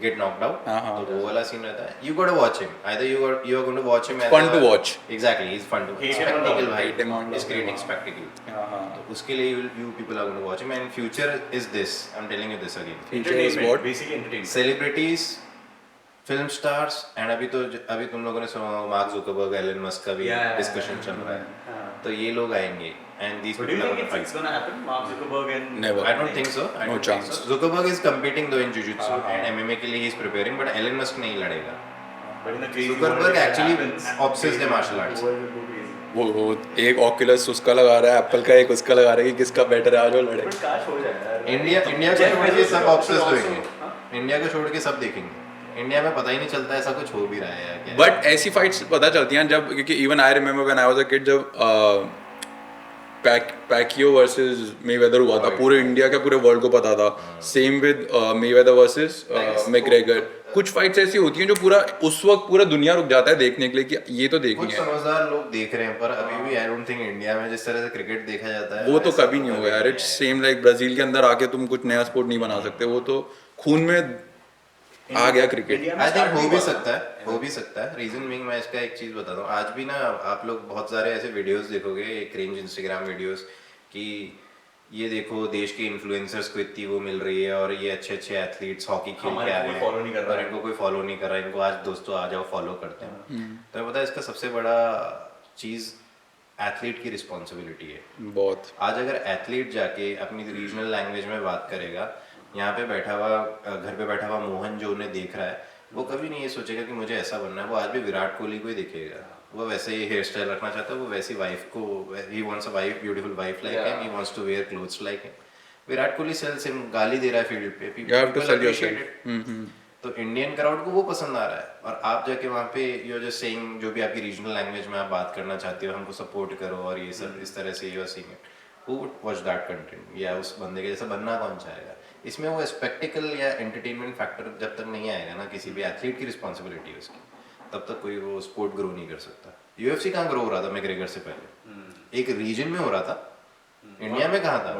get knocked out. हाँ, तो वो वाला सीन रहता है. You gotta watch him. Either you are going to watch him as Fun to watch. Exactly, he's fun to watch. Hate him or Spectacle not, भाई. hate him or not. He's creating spectacle. हाँ. तो उसके लिए you people are going to watch him. And future is this. I'm telling you this again. Future is what? Basically entertainment. Celebrities, film stars, and अभी तुम लोगों ने सुना mark Zuckerberg, Elon Musk का भी डिस्कशन चल रहा है. तो ये लोग आएंगे. And these But do you people are think going to it's fight. gonna happen? Mark Zuckerberg and Never. I don't think so. I No don't chance. think so. Zuckerberg is competing though in Jiu-Jitsu and MMA के लिए he's preparing, but Elon Musk नहीं लड़ेगा. But in the crazy Zuckerberg world, if that actually happens, obsessed in martial arts. the world will go crazy. वो एक Oculus उसका लगा रहा है, एप्पल का एक उसका लगा रहा है कि किसका बेटर है, आज वो लड़े. But काश हो जाए यार. इंडिया को Jeff छोड़ के Bezos सब will obsessed also- होंगे. हाँ? इंडिया को छोड़ के सब देखेंगे. इंडिया में पता ही नहीं चलता ऐसा कुछ हो भी रहा है या क्या. बट ऐसी फाइट्स पता चलती हैं जब, क्योंकि even I remember when I was a kid, जब पैकियो वर्सेस मेवेदर हुआ था, पूरे इंडिया का पूरे वर्ल्ड को पता था. Same with Mayweather versus McGregor. कुछ फाइट्स ऐसी होती हैं जो पूरा उस वक्त पूरा दुनिया रुक जाता है देखने के लिए कि ये तो देखनी कुछ है. समझदार लोग देख रहे हैं, पर अभी भी आई डोंट थिंक इंडिया में जिस तरह से क्रिकेट देखा जाता है वो तो वैसा कभी नहीं होगा यार. इट्स सेम लाइक ब्राजील के अंदर आके तुम कुछ नया स्पोर्ट नहीं बना सकते, वो तो खून में आ गया क्रिकेट. इंडिया में आई थिंक start हो हुआ भी था. सकता है, हो भी सकता है. रीजन बीइंग मैं इसका एक चीज बताता हूँ. आज भी ना आप लोग बहुत सारे ऐसे वीडियोस देखोगे, क्रिंज इंस्टाग्राम वीडियोस, कि ये देखो देश के इन्फ्लुएंसर्स को इतनी वो मिल रही है और ये अच्छे अच्छे एथलीट्स हॉकी खेल के आ रहे हैं follow नहीं कर रहा और है. इनको कोई फॉलो नहीं कर रहा है. इनको आज दोस्तों आ जाओ फॉलो करते हैं. तो पता है इसका सबसे बड़ा चीज एथलीट की रिस्पॉन्सिबिलिटी है. बहुत. आज अगर एथलीट जाके अपनी रीजनल लैंग्वेज में बात करेगा, यहाँ पे बैठा हुआ घर पे बैठा हुआ मोहन जो उन्हें देख रहा है, वो कभी नहीं ये सोचेगा कि मुझे ऐसा बनना है. वो आज भी विराट कोहली को ही देखेगा. वो वैसे ही हेयर स्टाइल रखना चाहता है, वो वैसी वाइफ को, he wants a wife, beautiful wife like him, he wants to wear clothes like him. Virat Kohli sells him, गाली दे रहा है फील्ड पे, You have to people sell appreciate yourself. it. तो इंडियन क्राउड को वो पसंद आ रहा है. और आप जाके वहाँ पे यू आर जस्ट सेइंग जो भी आपकी रीजनल लैंग्वेज में आप बात करना चाहते हो, हमको सपोर्ट करो और ये सब इस तरह से you are saying it. Who would watch that content? या उस बंदे के जैसा बनना कौन चाहेगा? इसमें वो स्पेक्टिकल या एंटरटेनमेंट फैक्टर जब तक नहीं आएगा ना, किसी भी एथलीट की रिस्पॉन्सिबिलिटी है उसकी, तब तक कोई वो स्पोर्ट ग्रो नहीं कर सकता. यूएफसी कहाँ ग्रो हो रहा था मैकग्रेगर से पहले? एक रीजन में हो रहा था. इंडिया में कहाँ था?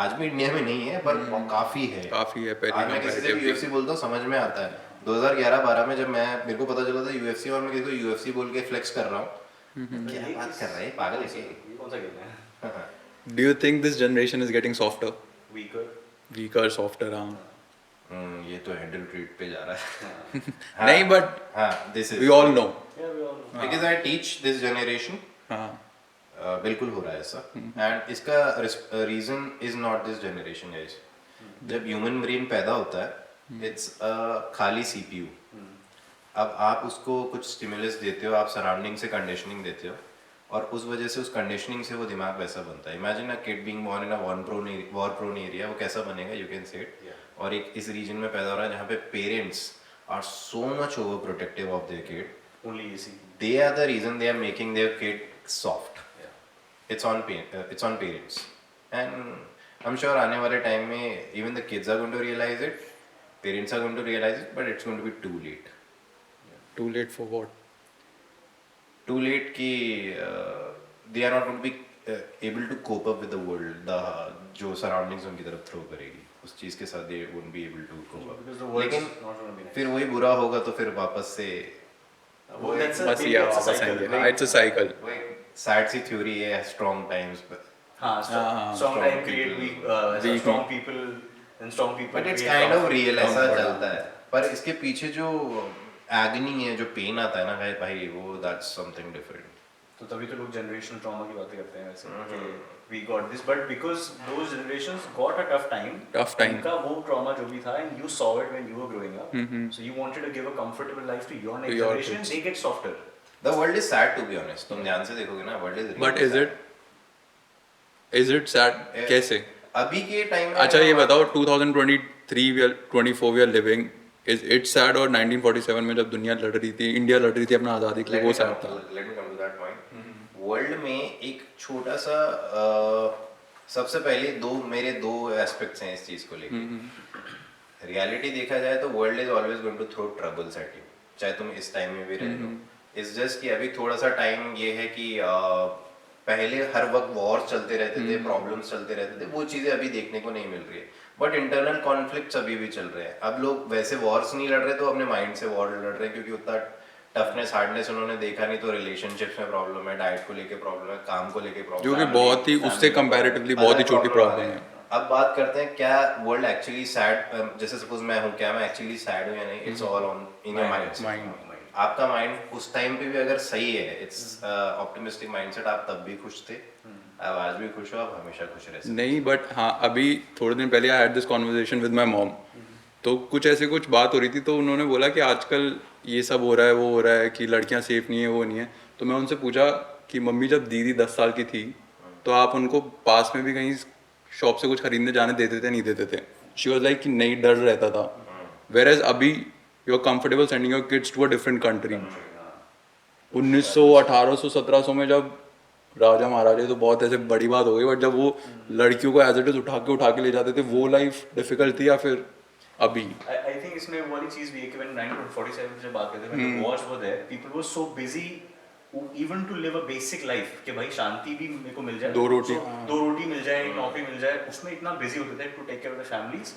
आज भी इंडिया में नहीं है, पर काफी है. काफी है. आज मैं किसी से भी यूएफसी बोलता हूँ समझ में आता है. 2011-12 में जब मेरे को पता चला था यूएफसी, और मैं किसी को यूएफसी बोल के फ्लेक्स कर रहा हूँ, क्या बात कर रहे हैं, पागल है ये कौन सा गेम है? Do you think this generation is getting softer? Weaker. Weaker, softer, हाँ. ये तो हैंडल ट्रीट पे जा रहा है. नहीं, but हाँ, this is we all know. Yeah, we all know. because I teach this generation. हाँ. बिल्कुल हो रहा है ऐसा. एंड इसका reason is not this generation guys. जब ह्यूमन ब्रेन पैदा होता है, इट्स खाली सीपीयू. अब आप उसको कुछ स्टिमुलस देते हो, आप सराउंडिंग से कंडीशनिंग देते हो, और उस वजह से उस कंडीशनिंग से वो दिमाग वैसा बनता है. Imagine a kid being born in a war prone area, वो कैसा बनेगा, यू कैन से इट. और एक इस रीजन में पैदा हो रहा है जहाँ पे parents are so much over protective of their kid. Only AC. They are the reason they are making their kid soft. It's on parents. And I'm sure आने वाले टाइम में even the kids are going to realize it, parents are going to realize it, but it's going to be too late. Too late for what? Too late कि they are not going to be able to cope up with the world. जो surroundings उनकी तरफ throw करेगी, उस चीज के साथ they won't be able to cope up. Because the world लेकिन is not going to be nice. फिर वही बुरा होगा तो फिर वापस से Well, that's a बस maybe ये it's a वापस cycle. आएंगे. हाँ, it's a cycle. वही sad सी theory है, strong times. हाँ, हाँ, strong strong time create people. weak, Weak strong people and strong people. But it's create kind of strong real, people. ऐसा चलता है. पर इसके पीछे जो agony है, जो pain आता है ना भाई, वो that's something different. तो तभी तो लोग जनरेशनल ट्रॉमा की बातें करते हैं वैसे कि we got this, but because those generations got a tough time. उनका वो ट्रॉमा जो भी था, and you saw it when you were growing up. So you wanted to give a comfortable life to your next your generation. kids. They get softer. The world is sad to be honest. तुम ध्यान से देखोगे ना, world is really But is sad. it sad? कैसे? अभी के time में अच्छा ये बताओ, 2023 we are 24 we are living. Is it sad? और 1947 में जब दुनिया लड़ रही थी, इंडिया लड़ रही थी अपना आज़ादी के लिए, वो sad था. Let me come to that point. World में एक छोटा सा सबसे पहले मेरे दो एस्पेक्ट्स हैं इस चीज को लेकर. रियलिटी देखा जाए तो world is always going to throw troubles at you, चाहे तुम इस टाइम में भी रह लो. इट्स जस्ट कि अभी थोड़ा सा टाइम ये है कि पहले हर वक्त वॉर चलते रहते थे, प्रॉब्लम्स चलते रहते थे, वो चीजें अभी देखने को नहीं मिल रही है. बट इंटरनल कॉन्फ्लिक्ट्स अभी भी चल रहे हैं. अब लोग वैसे वॉर्स नहीं लड़ रहे तो अपने माइंड से वॉर लड़ रहे हैं, क्योंकि उतना टफनेस हार्डनेस उन्होंने देखा नहीं. तो रिलेशनशिप्स में प्रॉब्लम है, डाइट को लेके प्रॉब्लम है, काम को लेके प्रॉब्लम जो है, कि बहुत ही उससे कंपैरेटिवली बहुत ही छोटी प्रॉब्लम है. अब बात करते हैं क्या वर्ल्ड एक्चुअली सैड, जैसे सपोज मैं हूँ, क्या मैं एक्चुअली सैड हूँ या नहीं. It's all on in your mind. आपका माइंड उस टाइम पे भी अगर सही है, इट्स ऑप्टिमिस्टिक माइंडसेट, आप तब भी खुश थे, आप आज भी खुश हो, आप हमेशा खुश रह सकते. नहीं, बट हाँ, अभी थोड़े दिन पहले I had this conversation with my mom. तो कुछ बात हो रही थी, तो उन्होंने बोला कि आजकल ये सब हो रहा है, वो हो रहा है कि लड़कियां सेफ नहीं है, वो नहीं है. तो मैं उनसे पूछा कि मम्मी, जब दीदी 10 साल की थी तो आप उनको पास में भी कहीं शॉप से कुछ खरीदने जाने देते थे, नहीं देते थे? शी वाज लाइक कि नहीं, डर रहता था. वेयर एज अभी you are comfortable sending your kids to a different country. 1900, 1800, 1700 में जब राजा महाराजे, तो बहुत ऐसे बड़ी बात हो गई, बट जब वो लड़कियों को एज इट इज उठा के ले जाते थे, वो लाइफ डिफिकल्ट थी. या फिर अभी I think इसमें वाली चीज भी है कि when 1947 से बात करते हैं, when the wars were there, people were so busy even to live a basic life कि भाई शांति भी मेरे को मिल जाए, दो रोटी मिल जाए, एक नौकरी मिल जाए, उसमें इतना busy होते थे to take care of the families.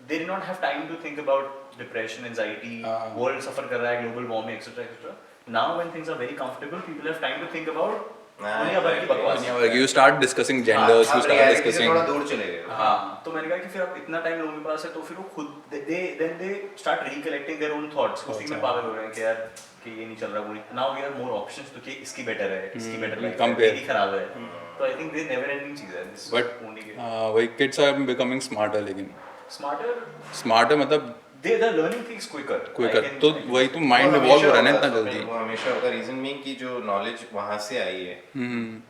They did not have time to think about depression, anxiety, world suffer कर रहा है, global warming, etc. Now when things are very comfortable, people have time to think about दुनिया भर की बकवास. you start discussing genders, you start discussing. थोड़ा दूर चले गए. हाँ, तो मैंने कहा कि फिर अब इतना टाइम लोगों के पास है, तो फिर वो खुद they start recollecting their own thoughts. उसी में पागल हो रहे हैं कि यार कि ये नहीं चल रहा, वो नहीं. Now we have more options तो कि इसकी बेटर है, इसकी बेटर लाइफ है, मेरी खराब है. तो I think this never ending चीज है. But वही kids are becoming smarter, लेकिन smarter मतलब they're learning things quicker. तो वही तो माइंड इवॉल्व हो रहा है ना इतना जल्दी. वो हमेशा होगा. रीजन बीइंग कि जो नॉलेज वहां से आई है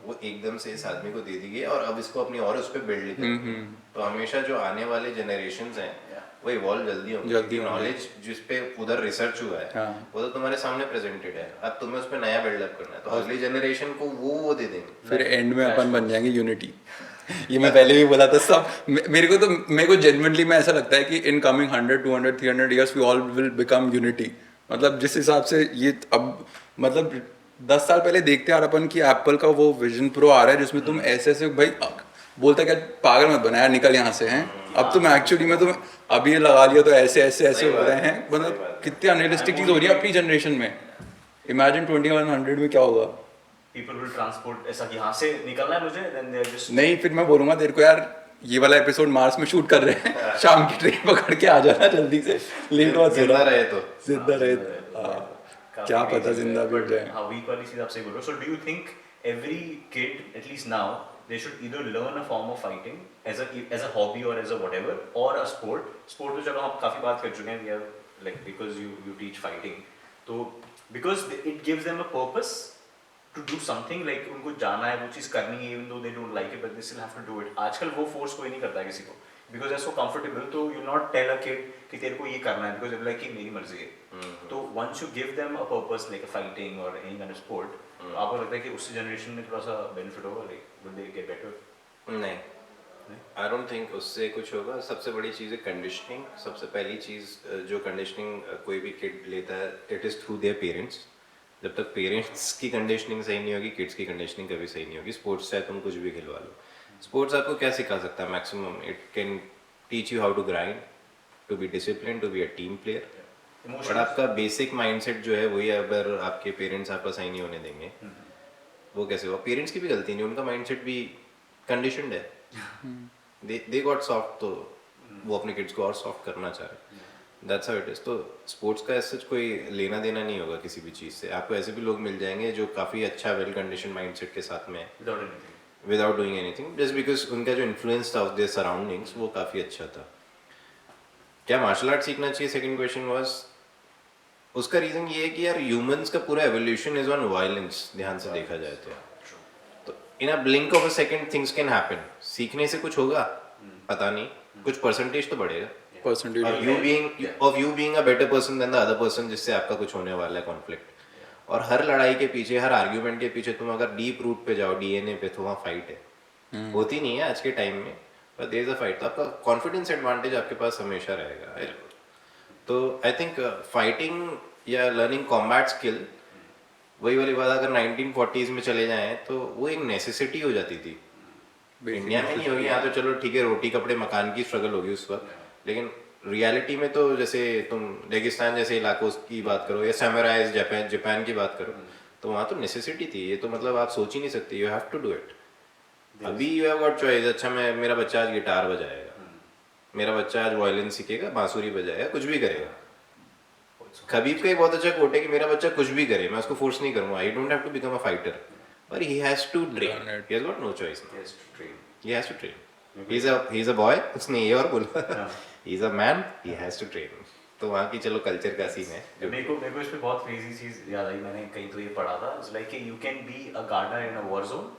वो एकदम से इस आदमी को दे दी गई है, और अब इसको अपनी और उस पे बिल्ड करनी है. तो हमेशा जो आने वाले जनरेशंस हैं वो इवॉल्व जल्दी होंगे. नॉलेज जिस पे उधर रिसर्च हुआ है वो तो तुम्हारे सामने प्रेजेंटेड है, अब तुम्हें उस पे नया बिल्डअप करना है. तो अगली जनरेशन को वो दे देंगे. फिर एंड में अपन बन जाएंगे यूनिटी. ये मैं पहले भी बोला था. सब मेरे को जेन्युइनली में ऐसा लगता है कि in coming 100, 200, 300 years we all will become unity. मतलब जिस हिसाब से ये अब, मतलब 10 साल पहले देखते आ रहे अपन कि एप्पल का वो विजन प्रो आ रहा है जिसमें तुम ऐसे ऐसे भाई बोलता क्या, पागल मत बना यार, निकल यहाँ से हैं. अब तुम एक्चुअली में तुम अभी ये लगा लिया तो ऐसे हो रहे हैं. मतलब कितनी अनरियलिस्टिक चीज हो रही है अपनी जनरेशन में. इमेजिन 2100 में क्या होगा. People will transport ऐसा कि यहाँ से निकलना है मुझे, then they're just नहीं, फिर मैं बोलूंगा तेरे को, यार ये वाला एपिसोड मार्स में शूट कर रहे हैं, शाम की ट्रेन पकड़ के आ जाना जल्दी से. लेट मत जिंदा रहे तो क्या पता जिंदा भी हो जाए. हाँ, वीक वाली चीज आपसे बोलो. So do you think every kid, at least now, they should either learn a form of fighting as a hobby or as a whatever, or a sport. तो चलो हम काफी बात कर चुके हैं. We have like because you teach fighting, तो because it gives them a purpose to do something, like उनको जाना है, वो चीज करनी है, even though they don't like it, but they still have to do it. आजकल वो फोर्स कोई नहीं करता है किसी को, because they're so comfortable. तो you not tell a kid कि तेरे को ये करना है, because they're like कि मेरी मर्जी है. तो once you give them a purpose like a fighting or any kind of sport, तो आपको लगता है कि उस जनरेशन में थोड़ा सा बेनिफिट होगा, like will they get better? नहीं, I don't think उससे कुछ होगा. सबसे बड़ी चीज़ है कंडीशनिंग. सबसे पहली चीज़ जो कंडीशनिंग कोई भी किड लेता है, it is through their parents. जब तक पेरेंट्स की कंडीशनिंग सही नहीं होगी, किड्स की कंडीशनिंग कभी सही नहीं होगी. स्पोर्ट्स चाहे तुम कुछ भी खिलवा लो. स्पोर्ट्स आपको क्या सिखा सकता है maximum? It can teach you how to grind, to be discipline, to be a team player. But आपका बेसिक माइंडसेट जो है वही, अगर आपके पेरेंट्स आपका सही नहीं होने देंगे, वो कैसे होगा? पेरेंट्स की भी गलती नहीं, उनका माइंडसेट भी कंडीशनड है. दे गॉट सॉफ्ट, तो वो अपने किड्स को और सॉफ्ट करना चाह रहे. That's how it is. तो स्पोर्ट्स का ऐसा कोई लेना देना नहीं होगा किसी भी चीज़ से. आपको ऐसे भी लोग मिल जाएंगे जो काफ़ी अच्छा वेल कंडीशन माइंडसेट के साथ में है, without doing anything, just because उनका जो इन्फ्लुएंस था ऑफ देयर सराउंडिंग्स वो काफ़ी अच्छा था. क्या मार्शल आर्ट सीखना चाहिए? Second question was. उसका रीज़न ये है कि यार ह्यूमंस का पूरा एवोल्यूशन इज ऑन वायलेंस. ध्यान से देखा जाए तो in a blink of a second things can happen. सीखने से कुछ होगा पता नहीं, कुछ परसेंटेज तो बढ़ेगा of you being a better person than the other person, जिससे आपका कुछ होने वाला है कॉन्फ्लिक्ट. और हर लड़ाई के पीछे, हर आर्ग्यूमेंट के पीछे तुम अगर डीप रूट पे जाओ, डीएनए पे, तो वहाँ फाइट है. होती नहीं है आज के टाइम में, पर देयर इज अ फाइट. तो आपका कॉन्फिडेंस एडवांटेज आपके पास हमेशा रहेगा. तो आई थिंक फाइटिंग या लर्निंग कॉम्बैट स्किल, वही वाली बात, अगर 1940s में चले जाएं तो वो एक नेसेसिटी हो जाती थी. इंडिया में नहीं होगी, यहाँ तो चलो ठीक है रोटी कपड़े मकान की स्ट्रगल होगी उस वक्त, लेकिन रियलिटी में तो जैसे तुम रेगिस्तान जैसे इलाकों की बात करो या सैमुराइज जापान की बात करो, तो वहाँ तो नेसेसिटी थी, ये तो मतलब आप सोच ही नहीं सकते, you have to do it. अभी यू हैव गॉट चॉइस, अच्छा मैं मेरा बच्चा आज गिटार बजाएगा, मेरा बच्चा आज वायलिन सीखेगा, बांसुरी बजाएगा, कुछ भी करेगा। खबीब का एक बहुत अच्छा कोट है कि मेरा बच्चा कुछ भी करे, मैं उसको फोर्स नहीं करूंगा, I don't have to become a fighter, but he has to train, he has got no choice now. He has to train. He's a boy, उसने ये और बोला, he's a man, he has to train. तो वहाँ की चलो culture का scene है। मेरे को इस पे बहुत क्रेजी चीज याद आई, मैंने कहीं तो ये पढ़ा था, it's like you can be a gardener in a war zone,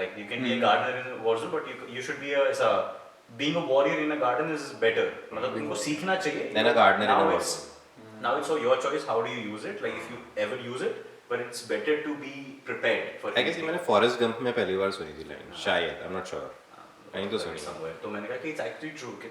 like you can be a gardener in a war zone, but you should be being a warrior in a garden is better, मतलब तुमको सीखना चाहिए। Then a gardener in a war zone. Now it's your choice how do you use it, like if you ever use it, but it's better to be prepared for it. I guess मैंने Forrest Gump में पहली बार सुनी थी line, शायद, I'm not sure, कहीं तो सुनी है। तो मैंने कहा कि it's actually true कि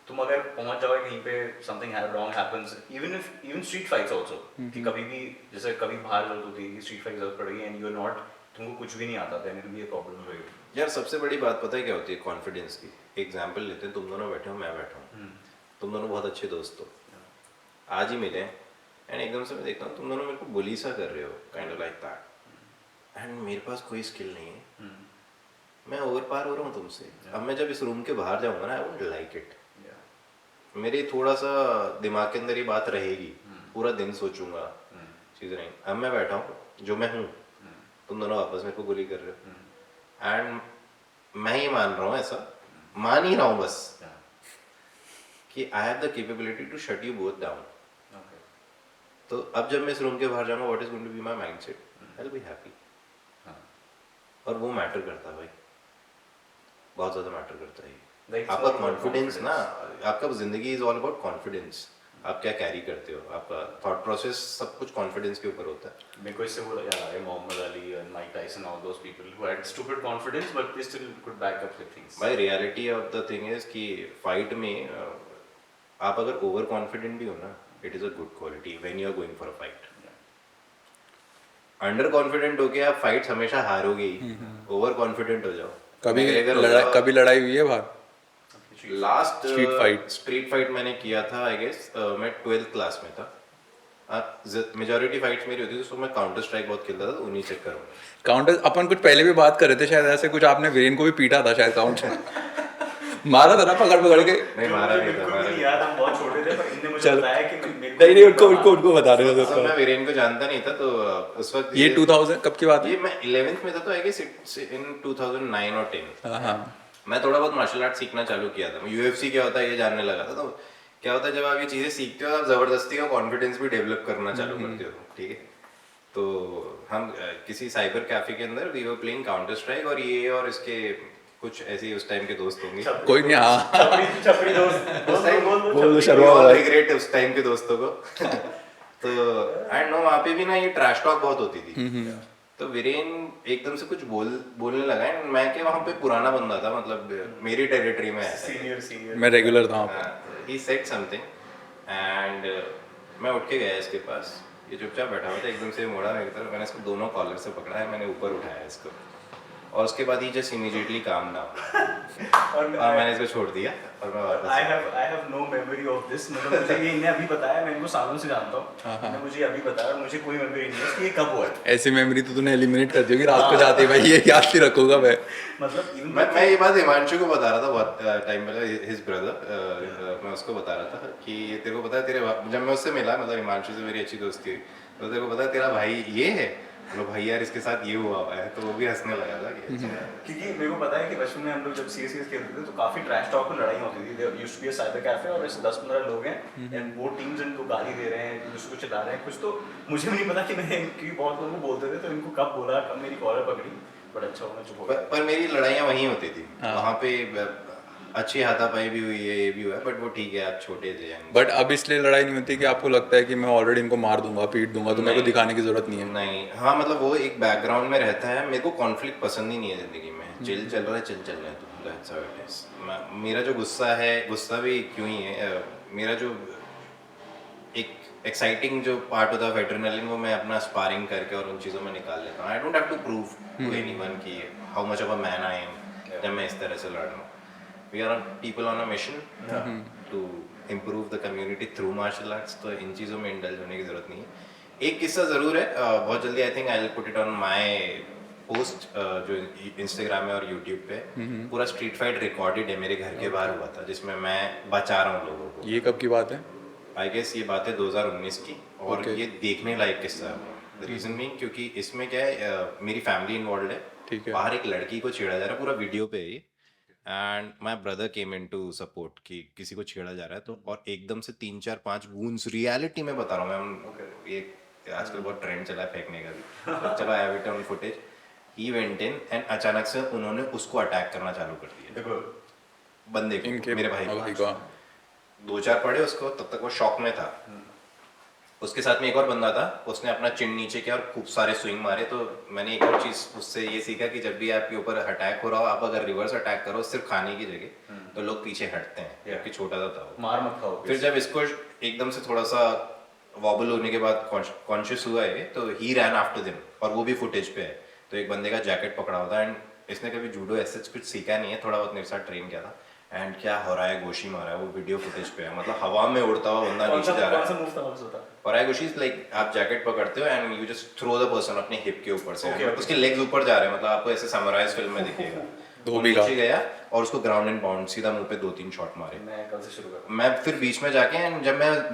तुम अगर पहुंच जाओगे कहीं पे, something wrong happens, even street fights also, कि कभी भी जैसे कभी बाहर जरूरत होती है कि street fight जरूरत पड़ेगी and you're not, तुमको कुछ भी नहीं आता, then it will be a problem for you. यार सबसे बड़ी बात पता है क्या होती है कॉन्फिडेंस की। एग्जाम्पल लेते हैं, तुम दोनों बैठे हो, मैं बैठा हूँ, तुम दोनों बहुत अच्छे दोस्त हो, आज ही मिले एंड एकदम से मैं देखता हूँ तुम दोनों मेरे को बुली सा कर रहे हो, kind of like that, and मेरे पास कोई स्किल नहीं है, मैं ओवर पार हो रहा हूँ तुमसे। अब मैं जब इस रूम के बाहर जाऊँगा ना, आई वुड लाइक इट, मेरे थोड़ा सा दिमाग के अंदर ये बात रहेगी, पूरा दिन सोचूंगा चीज़ नहीं। अब मैं बैठा हूँ जो मैं हूँ, तुम दोनों आपस में को बुली कर रहे हो, एंड मैं ये मान रहा हूँ, ऐसा मान ही रहा हूँ बस कि I have the capability to shut you both down. तो अब जब मैं इस रूम के बाहर जाऊंगा, what is going to be my mindset, I will be happy. और वो मैटर करता है भाई, बहुत ज़्यादा मैटर करता है। आपका कॉन्फिडेंस ना, आपका जिंदगी इज ऑल अबाउट कॉन्फिडेंस, आप क्या कैरी करते हो, आपका थॉट प्रोसेस सब कुछ कॉन्फिडेंस के ऊपर होता है। मेरे को इससे बोला याद आ रहा है Muhammad Ali and Mike Tyson, all those people who had stupid confidence but they still could back up with things. भाई reality of the thing is कि फाइट में आप अगर ओवर कॉन्फिडेंट भी हो ना, it is a good quality when you are going for a fight. Under confident होके आप फाइट हमेशा हारोगे ही, ओवर कॉन्फिडेंट हो जाओ। कभी लड़ाई हुई है बाहर? लास्ट स्ट्रीट फाइट मैंने किया था, आई गेस मैं 12th क्लास में था। मेजॉरिटी फाइट्स मेरी होती थी, तो मैं काउंटर स्ट्राइक बहुत खेलता था, तो उन्हीं चक्कर में। काउंटर अपन कुछ पहले भी बात कर रहे थे शायद, ऐसे कुछ आपने वीरेन को भी पीटा था शायद काउंटर मारा था ना पकड़ के? नहीं मारा नहीं था, मारा नहीं। यार हम बहुत छोटे थे, पर इनने मुझे बताया कि नहीं उनको बता रहे थे। मैं वीरेन को जानता नहीं था, तो उस वक्त ये 2000 कब की बात है? ये मैं 11th में था, तो आई गेस इन 2009 और 10। हाँ, मैं थोड़ा बहुत मार्शल आर्ट सीखना चालू किया था, यूएफसी क्या होता है ये जानने लगा था। तो क्या होता है जब आप ये चीज़ें सीखते हो, आप जबरदस्ती का कॉन्फिडेंस भी डेवलप करना चालू करते हो, ठीक है। तो हम किसी साइबर कैफे के अंदर we were playing counter strike, और ये और इसके कुछ ऐसे उस टाइम के दोस्त होंगे, कोई नहीं। हाँ, छपरी दोस्त बोल शर्मा रिग्रेट उस टाइम के दोस्तों को तो आई नो वहाँ पे भी ना ये ट्रैश टॉक बहुत होती थी। तो वीरेन एकदम से कुछ बोलने लगा, एंड मैं क्या वहाँ पे पुराना बंदा था, मतलब मेरी टेरिटरी में सीनियर मैं रेगुलर था वहाँ पे। he said something and मैं उठ के गया इसके पास, ये चुपचाप बैठा हुआ था, एकदम से मोड़ा मेरी तरफ, मैंने इसको दोनों कॉलर से पकड़ा है, मैंने ऊपर उठाया इसको, और उसके बाद ही जस्ट इमीडिएटली काम डाउन और मैंने इसको छोड़ दिया और मैं वापस I have no memory of this, मतलब मुझे ये इन्हें अभी बताया, मैं इनको सालों से जानता हूँ, इन्हें मुझे अभी बताया और मुझे कोई मेमोरी नहीं है कि ये कब हुआ है। ऐसी मेमोरी तो तूने एलिमिनेट कर दी होगी रात को जाते भाई, ये याद नहीं रखूंगा मैं। मतलब मैं ये बात हिमांशु को बता रहा था बहुत टाइम पहले, हिज ब्रदर, मैं उसको बता रहा था कि तेरे को पता है, जब मैं उससे मिला, मतलब हिमांशु से मेरी अच्छी दोस्ती हुई, तो तेरे को पता है तेरा भाई ये है, तो भाई यार इसके साथ ये हुआ है, तो वो भी हंसने लगा था कि क्योंकि मेरे को पता है कि बचपन में हम लोग जब सीएस खेलते थे तो काफी ट्रैश टॉक और लड़ाई होती थी। There used to be a cyber cafe और ऐसे 10-15 लोग हैं एंड वो टीम्स इनको गाली दे रहे हैं, उसको चिल्ला रहे हैं कुछ, तो मुझे भी नहीं पता कि मैं, क्योंकि बहुत लोगों को बोलते थे, तो इनको कब बोला, कब मेरी कॉलर पकड़ी, बट अच्छा होना चुप हो गया। पर मेरी लड़ाइयाँ वहीं होती थी, वहाँ पे अच्छी हाथापाई भी हुई है, ये भी हुआ है, बट वो ठीक है, आप छोटे थे। बट अब इसलिए लड़ाई नहीं होती कि आपको लगता है कि मैं ऑलरेडी इनको मार दूंगा, पीट दूंगा, तो मेरे को दिखाने की जरूरत नहीं है। नहीं, हाँ मतलब वो एक बैकग्राउंड में रहता है, मेरे को कॉन्फ्लिक्ट पसंद ही नहीं है जिंदगी में, चिल चल रहा है, चल रहा है, तो दैट्स हाउ इट इज। मेरा जो गुस्सा है, गुस्सा भी क्यों ही है, मेरा जो एक एक्साइटिंग जो पार्ट होता है एड्रेनलिन, वो मैं अपना स्पारिंग करके और उन चीज़ों में निकाल लेता हूँ। I don't have to prove to anyone कि how much of a man I am, जब मैं इस तरह से लड़ रहा हूँ. We are people on a mission to improve the community through martial arts. तो इन चीज़ों में इंडल्ज होने की जरूरत नहीं है. एक किस्सा ज़रूर है, बहुत जल्दी I think I will put it on my post जो इंस्टाग्राम में और यूट्यूब पे. पूरा स्ट्रीट फाइट रिकॉर्डेड है, मेरे घर के बाहर हुआ था, जिसमें मैं बचा रहा हूँ लोगों को. ये कब की बात है? आई गेस ये बात है 2019 की, और Okay. ये देखने लायक किस्सा है. द रीजन बीइंग क्योंकि इसमें क्या है, मेरी फैमिली इन्वॉल्व है. ठीक है. बाहर एक लड़की को छेड़ा जा रहा है, पूरा वीडियो पे है ये. And my brother came into support कि किसी को छेड़ा जा रहा है, तो और एकदम से 3-4-5 वूंड्स, रियलिटी में बता रहा हूँ मैं. ये आजकल बहुत ट्रेंड चला है फेंकने का भी, तो चलो I have it on footage. He went in and अचानक से उन्होंने उसको अटैक करना चालू कर दिया, देखो बंदे को, इनके मेरे भाई भाई को. को 2-4 पड़े उसको, तब तक वो शॉक में था. उसके साथ में एक और बंदा था, उसने अपना चिन नीचे किया और खूब सारे स्विंग मारे. तो मैंने एक और चीज़ उससे ये सीखा कि जब भी आपके ऊपर अटैक हो रहा हो, आप अगर रिवर्स अटैक करो सिर्फ खाने की जगह, तो लोग पीछे हटते हैं. जबकि छोटा सा था वो. मार मत खाओ. फिर जब इसको एकदम से थोड़ा सा वॉबल होने के बाद कॉन्शियस हुआ है, तो ही रैन आफ्टर देम, और वो भी फुटेज पे है. तो एक बंदे का जैकेट पकड़ा हुआ था, एंड इसने कभी जूडो ऐसे कुछ सीखा नहीं है, थोड़ा बहुत मेरे साथ ट्रेन किया था. एंड क्या हो रहा है, गोशी मारा है, वो वीडियो फुटेज पे है. मतलब हवा में उड़ता हुआ बंदा नीचे जा रहा कौन सा है. मूव था, कौन सा था? और आई गोशी लाइक आप जैकेट पकड़ते हो and you just throw the person अपने हिप के ऊपर से. Okay, okay. उसके लेग्स ऊपर जा रहे हैं, मतलब आपको ऐसे समराइज फिल्म में दिखेगा. दो वो भी नीचे गया और उसको ग्राउंड एंड बाउंड सीधा मुंह पे 2-3 शॉट मारे. मैं कल से शुरू करूँ. मैं फिर बीच में जाके, एंड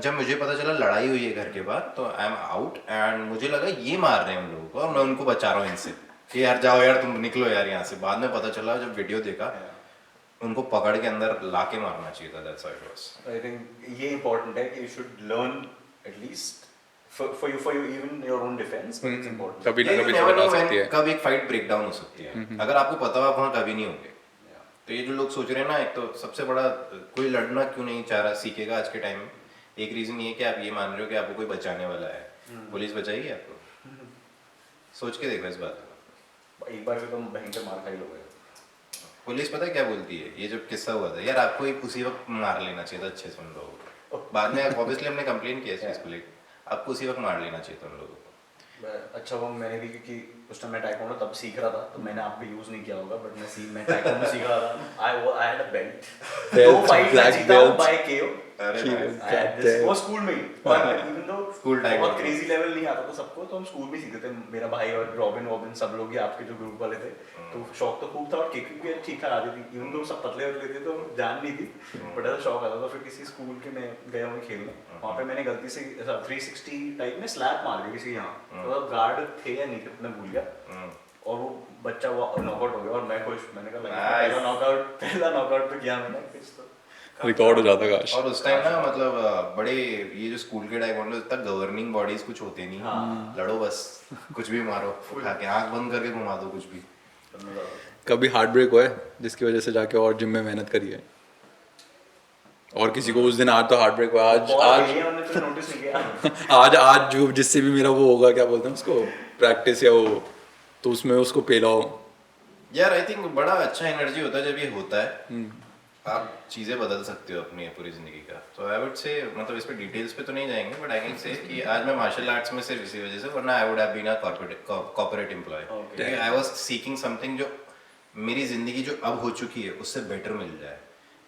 जब मुझे पता चला लड़ाई हुई है घर के बाहर, तो आई एम आउट एंड मुझे लगा ये मार रहे हैं हम लोगों को, और मैं उनको बचा रहा हूँ इनसे कि यार जाओ यार, तुम निकलो यार यहाँ से. बाद में पता चला जब वीडियो देखा, उनको पकड़ के अंदर लाके मारना चाहिए था. That's how it was. I think ये इम्पोर्टेंट है कि you should learn at least for you even your own defense, but it's important. कभी ना Yeah, कभी you never समझ आ know when सकती है. कब एक फाइट ब्रेक डाउन हो सकती है. अगर आपको पता हो आप वहाँ कभी नहीं होंगे. तो ये जो लोग सोच रहे हैं ना, एक तो सबसे बड़ा, कोई लड़ना क्यों नहीं चाह रहा सीखेगा आज के टाइम में. एक रीजन ये है कि आप ये मान रहे हो कि आपको कोई बचाने वाला है. पुलिस बचाएगी आपको? सोच के देखो इस बात को. एक बार भी तुम बहन पे मार खाई लोगे. पुलिस पता है क्या बोलती है, ये जो किस्सा हुआ था यार, आपको एक उसी वक्त मार लेना चाहिए था अच्छे से उन लोगों को. बाद में ऑब्वियसली हमने कंप्लेन किया इस चीज़ को लेकर. आपको उसी वक्त मार लेना चाहिए था उन लोगों को. अच्छा वो मैंने भी, क्योंकि उस टाइम मैं टाइकोंडो तब सीख रहा था, तो मैंने आप पे यूज नहीं किया होगा, बट मैं टाइकोंडो सीख रहा था. I had a belt. दो फाइट मैं जीता हूं बाय केओ. वो स्कूल में ही. इवन दो School time बहुत में. क्रेजी लेवल नहीं आता था सबको, तो हम स्कूल में सीखते थे. मेरा भाई और रॉबिन सब लोग ही आपके जो ग्रुप वाले थे, तो शौक तो खूब था, और किक भी ठीक ठाक आती थी. इवन दो सब पतले होते थे तो जान नहीं थी, बट ऐसा शौक आता था. फिर किसी स्कूल के मैं गया हूँ खेलने, वहाँ पे मैंने गलती से 360 टाइप में स्लैप मार दिया किसी यहाँ. तो गार्ड थे या नहीं थे मैं भूल गया, और वो बच्चा वो नॉकआउट हो गया. और मैं खुश, मैंने कहा पहला नॉकआउट तो किया मैंने कुछ तो. रिकॉर्ड हो जाता काश. और उस टाइम ना, मतलब बड़े ये जो स्कूल के टाइकोंडो तक गवर्निंग बॉडीज कुछ होते नहीं. लड़ो बस, कुछ भी मारो, उठा के आंख बंद करके घुमा दो कुछ भी. कभी हार्ट ब्रेक हुआ है जिसकी वजह से जाके और जिम में मेहनत करी है? और किसी को उस दिन, आज तो हार्ट ब्रेक हुआ, आज नोटिस नहीं किया. आज जो जिससे भी मेरा वो होगा, क्या बोलते हैं उसको, प्रैक्टिस या वो, तो उसमें उसको पेलाओ. यार आई थिंक बड़ा अच्छा एनर्जी होता है जब ये होता है. आप चीज़ें बदल सकते हो अपनी पूरी ज़िंदगी का. तो आई वुड से, मतलब इस पे डिटेल्स पे तो नहीं जाएंगे, बट आई कैन से कि आज मैं मार्शल आर्ट्स में सिर्फ इसी वजह से, वरना I would have been a corporate employee. क्योंकि आई वाज सीकिंग समथिंग जो मेरी ज़िंदगी जो अब हो चुकी है उससे बेटर मिल जाए.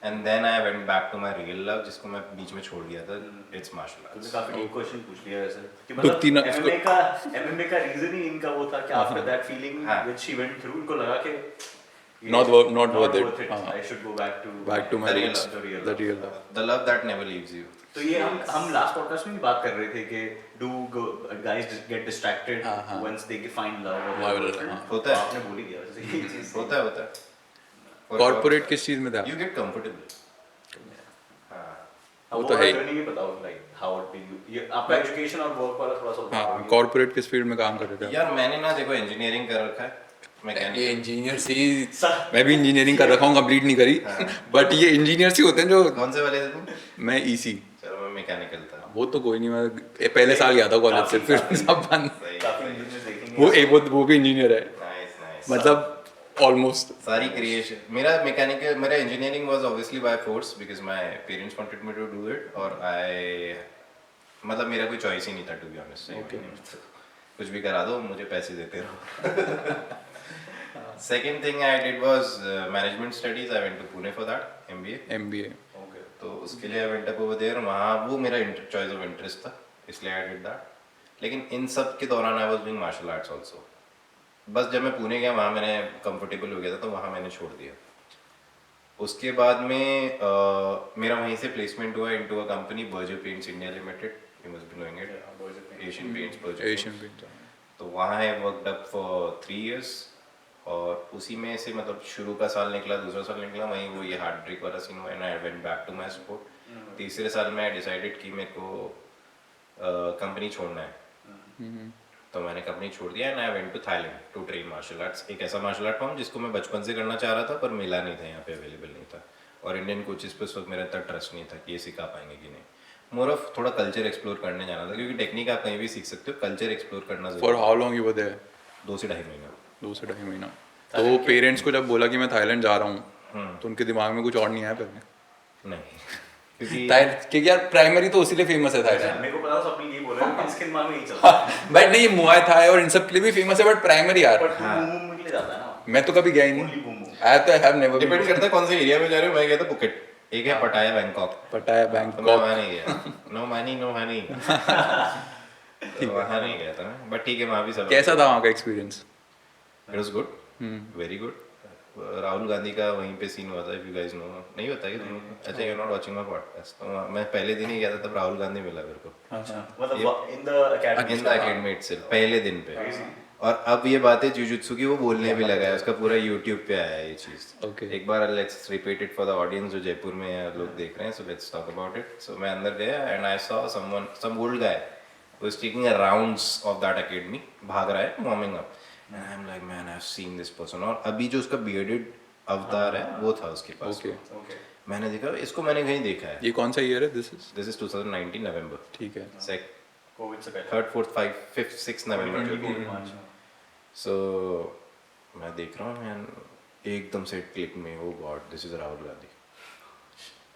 And then I went back to my real love, जिसको मैं बीच में छोड़ दिया था. It's martial arts. तुमने काफी डीप क्वेश्चन पूछ लिया वैसे, कि तो मतलब तीन- एमएमए का रीजन ही इनका वो था कि after that feeling which she went through, उनको लगा कि Not worth it. I should go back to my The real roots, love, the real love. The love that never leaves you. तो ये हम लास्ट पॉडकास्ट में भी बात कर रहे थे कि do guys get distracted once they find love. होता है. आपने बोल ही दिया वैसे ये चीज. होता है. कॉर्पोरेट किस चीज में था? You get comfortable. वो तो है ही. जर्नी भी बताओ, लाइक हाउ इट बी ये आपका एजुकेशन और वर्क वाला थोड़ा सा बताओ. हाँ, कॉर्पोरेट किस फील्ड में काम कर रहे थे? यार मैंने ना देखो इंजीनियरिंग कर रखा है. मैकेनिकल. ये इंजीनियर से, मैं भी इंजीनियरिंग कर रखा हूँ, कंप्लीट नहीं करी. बट ये इंजीनियर्स ही होते हैं जो. कौन से वाले थे तुम? मैं ईसी. चलो मैं मैकेनिकल था. वो तो कोई नहीं, मैं पहले साल गया था कॉलेज से, फिर सब बंद. काफी इंजीनियर्स देखेंगे. वो भी इंजीनियर है, नाइस. मतलब ऑलमोस्ट सारी क्रिएशन. मेरा मैकेनिकल, मेरा engineering was obviously by force because my parents wanted me to do it. और आई, मतलब मेरा कोई चॉइस ही नहीं था टू बी ऑनेस्ट. कुछ भी करा दो, मुझे पैसे देते रहो. Second thing I did was management studies. I went to Pune for that, MBA. MBA. Okay. तो उसके लिए I went up over there. वहाँ वो मेरा choice of interest था, इसलिए I did that. लेकिन इन सब के दौरान I was doing martial arts also. बस जब मैं पुणे गया वहाँ मैंने comfortable हो गया था तो वहाँ मैंने छोड़ दिया. उसके बाद में मेरा वहीं से placement हुआ into a company Berger Paints India Limited. You must be knowing it. Asian Paints, Berger Asian Paints. Paints. तो वहाँ I worked up for 3 years. और उसी में से मतलब शुरू का साल निकला, दूसरा साल निकला, वहीं वो ये हार्ट ब्रेक वाला सीन हुआ, and I went back to my sport. तीसरे साल में आई डिसाइडेड कि मेरे को कंपनी छोड़ना है. तो मैंने कंपनी छोड़ दिया and I went to Thailand to train martial arts. एक ऐसा मार्शल आर्ट फॉर्म जिसको मैं बचपन से करना चाह रहा था पर मिला नहीं था, यहाँ पे अवेलेबल नहीं था, और इंडियन कोचेस पे उस वक्त मेरा इतना ट्रस्ट नहीं था कि ये सिखा पाएंगे कि नहीं. मोर ऑफ थोड़ा कल्चर एक्सप्लोर करने जाना था, क्योंकि टेक्निक आप कहीं भी सीख सकते हो, कल्चर एक्सप्लोर करना For जरूरी. how long you were there? 2 से 2.5 महीना. 2 से 2.5 महीना. तो पेरेंट्स को जब बोला कि मैं थाईलैंड जा रहा हूँ तो उनके दिमाग में कुछ और नहीं आया पहले? नहीं, क्योंकि क्योंकि यार प्राइमरी तो उसी लिए फेमस है थाईलैंड. मेरे को पता था सबने यही बोला लेकिन इसके दिमाग में यही चलता है. बट नहीं, ये मुआय थाई और इन सब के लिए भी फेमस है, बट प्राइमरी यार. बट बूम बूम के लिए जाता है ना. मैं तो कभी गया ही Only नहीं. boom boom. I have never depend been. करता है कौन से एरिया में जा रहे हो. मैं गया था पुकेट, एक है पटाया बैंकॉक, पटाया तो मैं बैंकॉक. वहाँ नहीं गया. No money no honey. तो वहाँ नहीं गया था मैं, बट ठीक है वहाँ भी सब कैसा था वहाँ का experience? It was good, very good. Rahul Gandhi का वहीं पे सीन हुआ था, इफ यू गाइस नो. नहीं होता है कि तुम? अच्छा, you are not watching my podcast. तो मैं पहले दिन ही गया था, तब राहुल गांधी मिला मेरे को मतलब in the academy. In the academy itself, पहले दिन पे. और अब ये बातें जुजुत्सु की वो बोलने भी लगा है, उसका पूरा यूट्यूब पे आया है ये चीज़. Okay. एक बार let's repeat it for the audience जो जयपुर में लोग देख रहे हैं. So let's talk about it. So मैं अंदर गया and I saw someone, some old guy was taking a rounds of that academy, भाग रहा है, warming up, and I am like man I have seen this person. और अभी जो उसका बियर्डेड अवतार है वो था उसके पास. Okay. ओके. मैंने देखा इसको, मैंने कहीं देखा है. ये कौन सा ईयर है? दिस इज 2019 नवंबर. ठीक है. कोविड से पहले. 3rd 4th 5th 5th 6th नवंबर. मार्च. सो मैं देख रहा हूँ एंड एकदम से क्लिक में, oh god, this is Rahul Gandhi.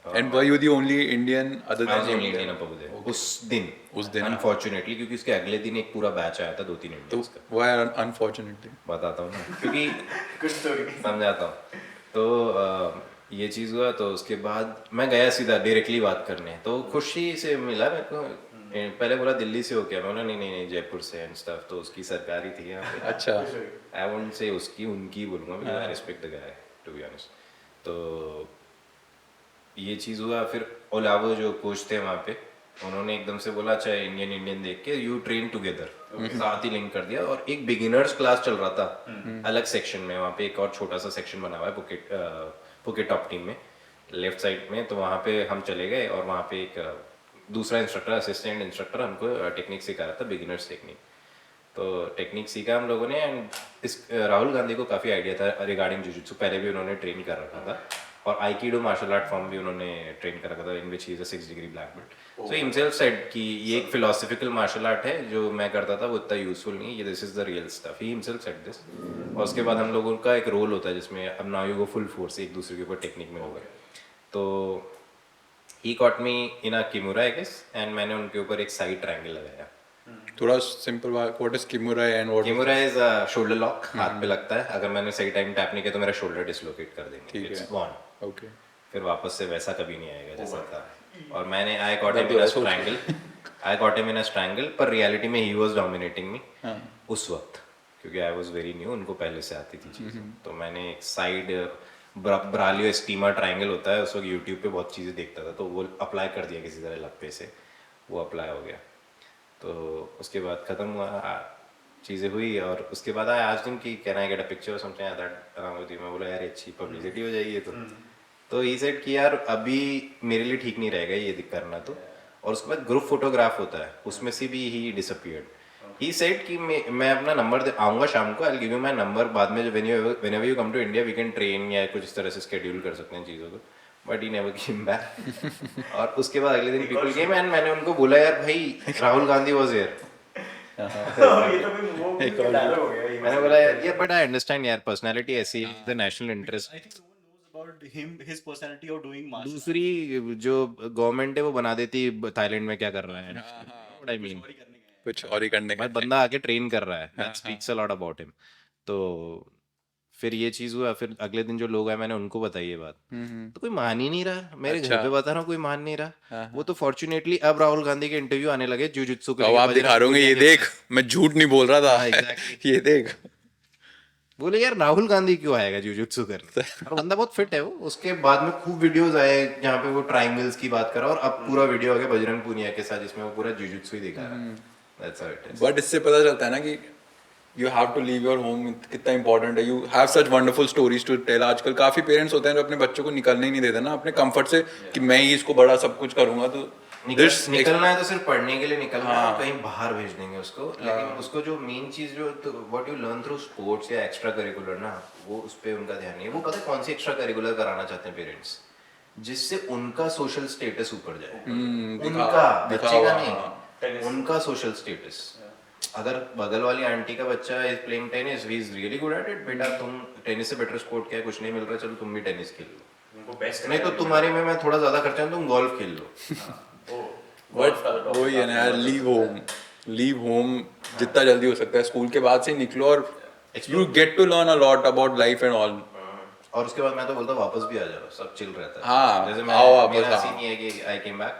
And were you the only Indian other I was the then only Indian up over there. उस दिन अनफॉर्चुनेटली, क्योंकि उसके अगले दिन एक पूरा बैच आया था 2-3 इंडियंस का. वो है अनफॉर्चुनेटली. बताता हूँ ना, क्योंकि गुड स्टोरी. समझाता हूँ. तो ये चीज़ हुआ, तो उसके बाद मैं गया सीधा डायरेक्टली बात करने. तो खुशी से मिला मेरे को. पहले बोला दिल्ली से हो क्या, मैं बोला नहीं जयपुर से एंड स्टफ. तो उसकी सरकारी थी यहाँ पे. अच्छा. आई वोंट से उसकी, उनकी बोलूँगा, because I respect the guy to be honest. तो ये चीज़ हुआ. फिर ओलावो जो कोच थे वहाँ पे, उन्होंने एकदम से बोला अच्छा इंडियन देख के यू ट्रेन टुगेदर, साथ ही लिंक कर दिया. और एक बिगिनर्स क्लास चल रहा था अलग सेक्शन में. वहाँ पे एक और छोटा सा सेक्शन बना हुआ है पुकेट टॉप टीम में, लेफ्ट साइड में. तो वहाँ पे हम चले गए और वहाँ पे एक दूसरा इंस्ट्रक्टर, असिस्टेंट इंस्ट्रक्टर हमको टेक्निक सिखा रहा था, बिगिनर्स टेक्निक. तो टेक्निक सीखा हम लोगों ने. एंड इस राहुल गांधी को काफ़ी आइडिया था रिगार्डिंग जुजुत्सु, पहले भी उन्होंने ट्रेन कर रखा था. और आइकिडो मार्शल आर्ट फॉर्म भी उन्होंने ट्रेन कर रखा था, in which he is a 6 degree black belt. So himself said कि ये एक फिलोसफिकल मार्शल आर्ट है, जो मैं करता था वो इतना यूजफुल नहीं, ये this is the real stuff. He himself said this. और उसके बाद हम लोगों का एक रोल होता है जिसमें अब now you go full force, एक दूसरे के ऊपर टेक्निक में होगा. तो he caught me in a kimura I guess, and मैंने उनके ऊपर एक साइड ट्रायंगल लगाया. थोड़ा simple, what is kimura and what kimura is a shoulder lock. हाथ पे लगता है, अगर मैंने सही टाइम टैप नहीं किया तो मेरा शोल्डर डिसलोकेट कर देंगे. ठीक है. It's gone. ओके. फिर वापस से वैसा कभी नहीं आएगा जैसा था. और मैंने I got him in a strangle, पर रियलिटी में ही वाज डोमिनेटिंग मी उस वक्त, क्योंकि आई वाज वेरी न्यू. उनको पहले से आती थी चीज़ें. तो मैंने एक साइड ब्रालियो स्टीमर ट्रायंगल होता है, उस वक्त यूट्यूब पे बहुत चीज़ें देखता था, तो वो अप्लाई कर दिया किसी तरह लप्पे से, वो अप्लाई हो गया. तो उसके बाद ख़त्म हुआ, चीज़ें हुई. और उसके बाद आई आस्क्ड हिम कि can I get a picture something that around with you. मैं बोला यार अच्छी पब्लिसिटी हो जाएगी तो ही सेड कि यार अभी मेरे लिए ठीक नहीं रहेगा ये करना. तो और उसके बाद ग्रुप फोटोग्राफ होता है, उसमें से भी ही डिसअपीयर्ड. ही सेड कि मैं अपना नंबर आऊँगा शाम को, I will give you my number, बाद में whenever you come to India we can train या कुछ इस तरह से शेड्यूल कर सकते हैं चीज़ों को. But he never came back. और उसके बाद अगले दिन पीपल केम एंड मैंने उनको बोला यार भाई राहुल गांधी वाज हियर. ये तो भी वो डायलॉग हो गया. मैंने बोला यार बट आई अंडरस्टैंड यार, पर्सनालिटी ऐसी है, the national interest. I think no one knows about him, his personality or doing martial arts. दूसरी जो गवर्नमेंट है वो बना देती थाईलैंड में क्या कर रहा है. व्हाट आई मीन, कुछ और ही करने का. बंदा आके ट्रेन कर रहा है. That speaks a lot about him. तो फिर ये चीज हुआ, फिर अगले दिन जो लोग आए मैंने उनको बताई ये बात, तो कोई मान ही नहीं रहा, मेरे घर पे बता रहा हूँ कोई मान नहीं रहा। वो तो फॉर्चुनेटली अब राहुल गांधी के इंटरव्यू आने लगे जुजुत्सु के अब लिए, आप दिखा रहे होंगे ये देख मैं झूठ नहीं बोल रहा था। हाँ, exactly. ये देख। बोले यार राहुल गांधी क्यों आएगा जुजुत्सु करने, और बंदा बहुत फिट है वो। उसके बाद में खूब वीडियोस आए जहाँ पे वो ट्रायंगल्स की बात कर रहा है, और अब पूरा वीडियो आ गया बजरंग पूनिया के साथ जिसमें वो पूरा जुजुत्सु ही दिखा रहा है। That's how it is. But इससे पता चलता है ना कि you have to leave your home कितना इंपॉर्टेंट है। You have such wonderful stories to tell. आजकल काफी पेरेंट्स होते हैं जो अपने बच्चों को निकलने ही नहीं देते ना अपने कंफर्ट से कि मैं ही इसको बड़ा सब कुछ करूंगा। तो निकलना है तो सिर्फ पढ़ने के लिए निकलना है, कहीं बाहर भेज देंगे उसको, लेकिन उसको जो मेन चीज जो what you learn through sports या एक्स्ट्रा करिकुलर ना, वो उस पे उनका ध्यान नहीं है। वो पता है कौन सी एक्स्ट्रा करिकुलर कराना चाहते हैं पेरेंट्स, जिससे उनका सोशल स्टेटस ऊपर जाए, उनका बच्चे का नहीं, उनका सोशल स्टेटस। अगर बगल वाली आंटी का बच्चा is playing tennis, he is really good at it, बेटा तुम टेनिस से बेटर स्पोर्ट क्या है, कुछ नहीं मिल रहा, चलो तुम भी टेनिस खेल लो, उनको बेस्ट नहीं तो तुम्हारे में मैं थोड़ा ज्यादा खर्चा, तुम गोल्फ खेल लो। बट वही है ना यार, लीव होम जितना जल्दी हो सकता है, स्कूल के बाद से निकलो और you get to learn a lot about life and all. और उसके बाद मैं तो बोलता हूँ वापस भी आ जाओ, सब चिल रहता है। हाँ, जैसे आओ वापस, मेरा हाँ। सीन ये है कि आई केम बैक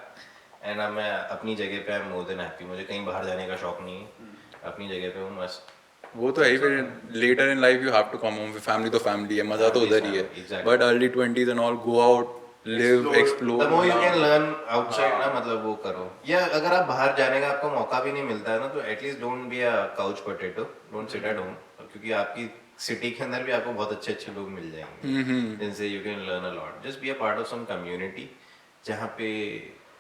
एंड अब मैं अपनी जगह पे I am more than happy, मुझे कहीं बाहर जाने का शौक नहीं है, अपनी जगह पे हूँ मस्त। वो तो है ही। फिर later in life you have to come home, family तो फैमिली है, मजा तो उधर ही है। Exactly. But early 20s and all, go out, live, the explore. More you can learn outside ना, मतलब वो करो। या अगर आप बाहर जाने का आपको मौका भी नहीं मिलता है ना, तो at least don't be a couch potato, don't sit at home, क्योंकि आपकी सिटी के अंदर भी आपको बहुत अच्छे अच्छे लोग मिल जाएंगे जिनसे you can learn a lot. Just be a part of some community जहाँ पे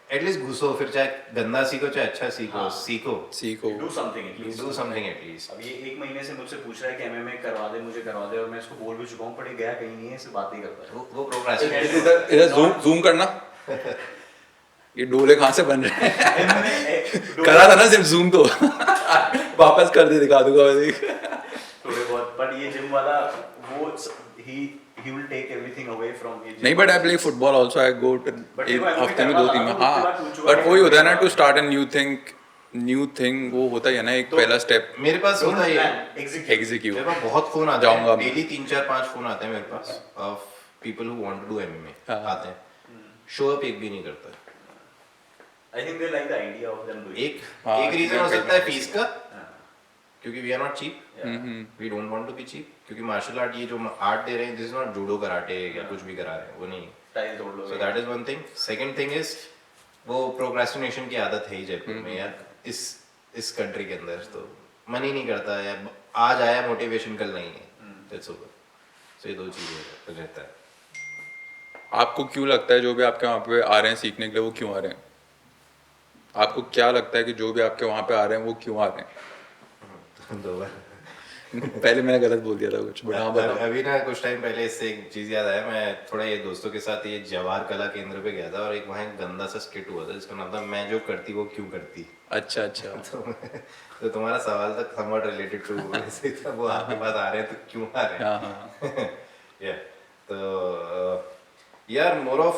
एटलीस्ट घुसो, फिर चाहे गंदा सीखो चाहे अच्छा सीखो, सीखो, do something at least, do something at least. अब ये 1 महीने से मुझसे पूछ रहा है कि एमएमए करवा दे, मुझे करवा दे, और मैं इसको बोल भी चुका हूँ, पर ये गया कहीं नहीं है, सिर्फ बात ही करता है। वो प्रोक्रेस्टिनेशन इधर जूम करना। ये डोले कहाँ से बन रहे हैं? करा था ना सिर्फ जूम, तो वापस कर दे, दिखा दूंगा थोड़े बहुत। बट ये जिम वाला वो he will take everything away from ये नहीं, but I play football also, I go to हफ्ते में 2-3 में। हाँ, बट वही होता है ना, to start a new thing वो होता ही है ना, एक पहला स्टेप। मेरे पास होता है एग्जीक्यूट। मेरे पास बहुत फोन आते जाऊंगा हैं, मैं। डेली 3-4-5 फोन आते हैं मेरे पास of people who want to do MMA आते हैं, शो अप एक भी नहीं करता। I think they like the idea of them doing एक रीजन हो सकता है फीस का, क्योंकि we are not cheap, we don't want to be cheap, क्योंकि मार्शल आर्ट ये जो आर्ट दे रहे हैं, this is not judo karate या कुछ भी करा रहे हैं, वो नहीं। टाइल तोड़ लो। So that is one thing. Second thing is वो प्रोक्रेस्टिनेशन की आदत है ही जयपुर में यार, इस कंट्री के अंदर, तो मन ही नहीं करता है, आज आया मोटिवेशन कल नहीं है, दैट्स ओवर। सो ये दो चीजें रहता है। आपको क्यों लगता है जो भी आपके वहाँ पे आ रहे हैं सीखने के लिए, वो क्यों आ रहे हैं? आपको क्या लगता है कि जो भी आपके वहाँ पे आ रहे हैं वो क्यों आ रहे हैं? दो बार पहले मैंने गलत बोल दिया था कुछ, बट हाँ बताओ। अभी ना कुछ टाइम पहले इससे एक चीज याद आया, मैं थोड़ा ये दोस्तों के साथ ये जवाहर कला केंद्र पे गया था, और एक वहाँ एक गंदा सा स्किट हुआ था जिसका नाम था मैं जो करती वो क्यों करती। अच्छा। तो तुम्हारा सवाल था समवट रिलेटेड टू वैसे था, वो आपके पास आ रहे हैं तो क्यों आ रहे हैं। हाँ। या तो यार मोर ऑफ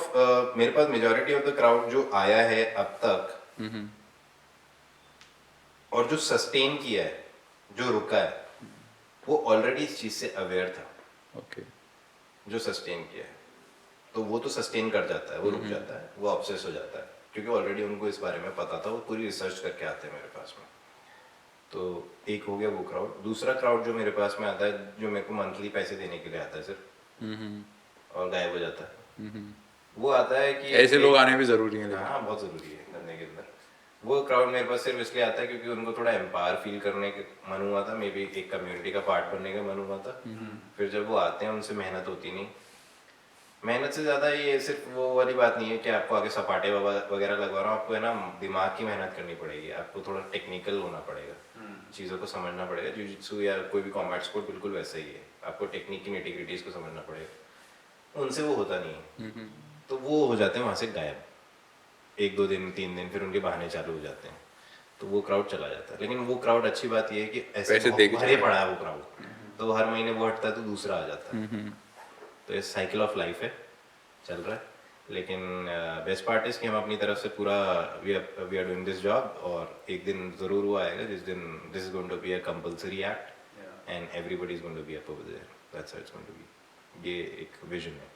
मेरे पास मेजॉरिटी ऑफ द क्राउड जो आया है अब तक और जो सस्टेन किया है, जो रुका है, वो ऑलरेडी इस चीज से अवेयर था। ओके। जो सस्टेन किया है तो वो तो सस्टेन कर जाता है, वो रुक जाता है, वो ऑब्सेस हो जाता है, क्योंकि ऑलरेडी उनको इस बारे में पता था, वो पूरी रिसर्च करके आते हैं मेरे पास में। तो एक हो गया वो क्राउड। दूसरा क्राउड जो मेरे पास में आता है, जो मेरे को मंथली पैसे देने के लिए आता है सिर्फ, और गायब हो जाता है, वो आता है कि ऐसे लोग आने भी जरूरी है। हाँ, बहुत जरूरी है करने के अंदर। वो क्राउड मेरे पास सिर्फ इसलिए आता है क्योंकि उनको थोड़ा एम्पावर फील करने का मन हुआ था, मे बी एक कम्युनिटी का पार्ट बनने का मन हुआ था। फिर जब वो आते हैं, उनसे मेहनत होती नहीं, मेहनत से ज़्यादा ये सिर्फ वो वाली बात नहीं है कि आपको आगे सपाटे वगैरह लगवा रहा हूँ, आपको है ना दिमाग की मेहनत करनी पड़ेगी, आपको थोड़ा टेक्निकल होना पड़ेगा, चीज़ों को समझना पड़ेगा। जिजित्सु या कोई भी कॉम्बैट स्पोर्ट बिल्कुल वैसा ही है, आपको टेक्निक की निटिग्रिटीज़ को समझना पड़ेगा। उनसे वो होता नहीं है, तो वो हो जाते हैं वहाँ से गायब, 1-2 दिन 3 दिन, फिर उनके बहाने चालू हो जाते हैं, तो वो क्राउड चला जाता है। लेकिन वो क्राउड अच्छी बात ये है कि ऐसे भरे पड़ा है वो क्राउड, तो हर महीने वो हटता है तो दूसरा आ जाता है। तो ये साइकिल ऑफ लाइफ है, चल रहा है। लेकिन बेस्ट पार्ट इज कि हम अपनी तरफ से पूरा we are doing this job, और एक दिन ज़रूर वो आएगा जिस दिन this is going to be a compulsory act and everybody is going to be up over there. That's how it's going to be. ये एक विजन है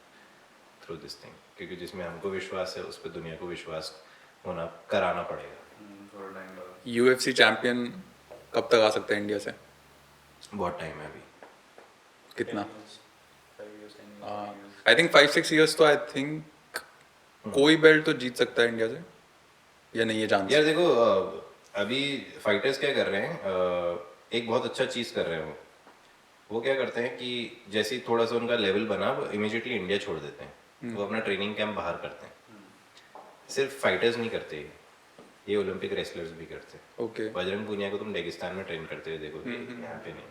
थ्रू दिस थिंग, क्योंकि जिसमें हमको विश्वास है उस पर दुनिया को विश्वास होना कराना पड़ेगा। UFC चैंपियन कब तक आ सकता है इंडिया से? बहुत टाइम है अभी। कितना? आई थिंक 5-6 years तो आई थिंक कोई बेल्ट तो जीत सकता है इंडिया से, या नहीं है चांस? यार देखो अभी फाइटर्स क्या कर रहे हैं, एक बहुत अच्छा चीज़ कर रहे हैं वो क्या करते हैं कि जैसे ही थोड़ा सा उनका लेवल बना वो इमीडिएटली इंडिया छोड़ देते हैं। वो अपना ट्रेनिंग कैंप बाहर करते हैं। सिर्फ फाइटर्स नहीं करते ये ओलंपिक रेसलर्स भी करते हैं। ओके। बजरंग पूनिया को तुम रेगिस्तान में ट्रेन करते हुए देखोगे, यहाँ पे नहीं।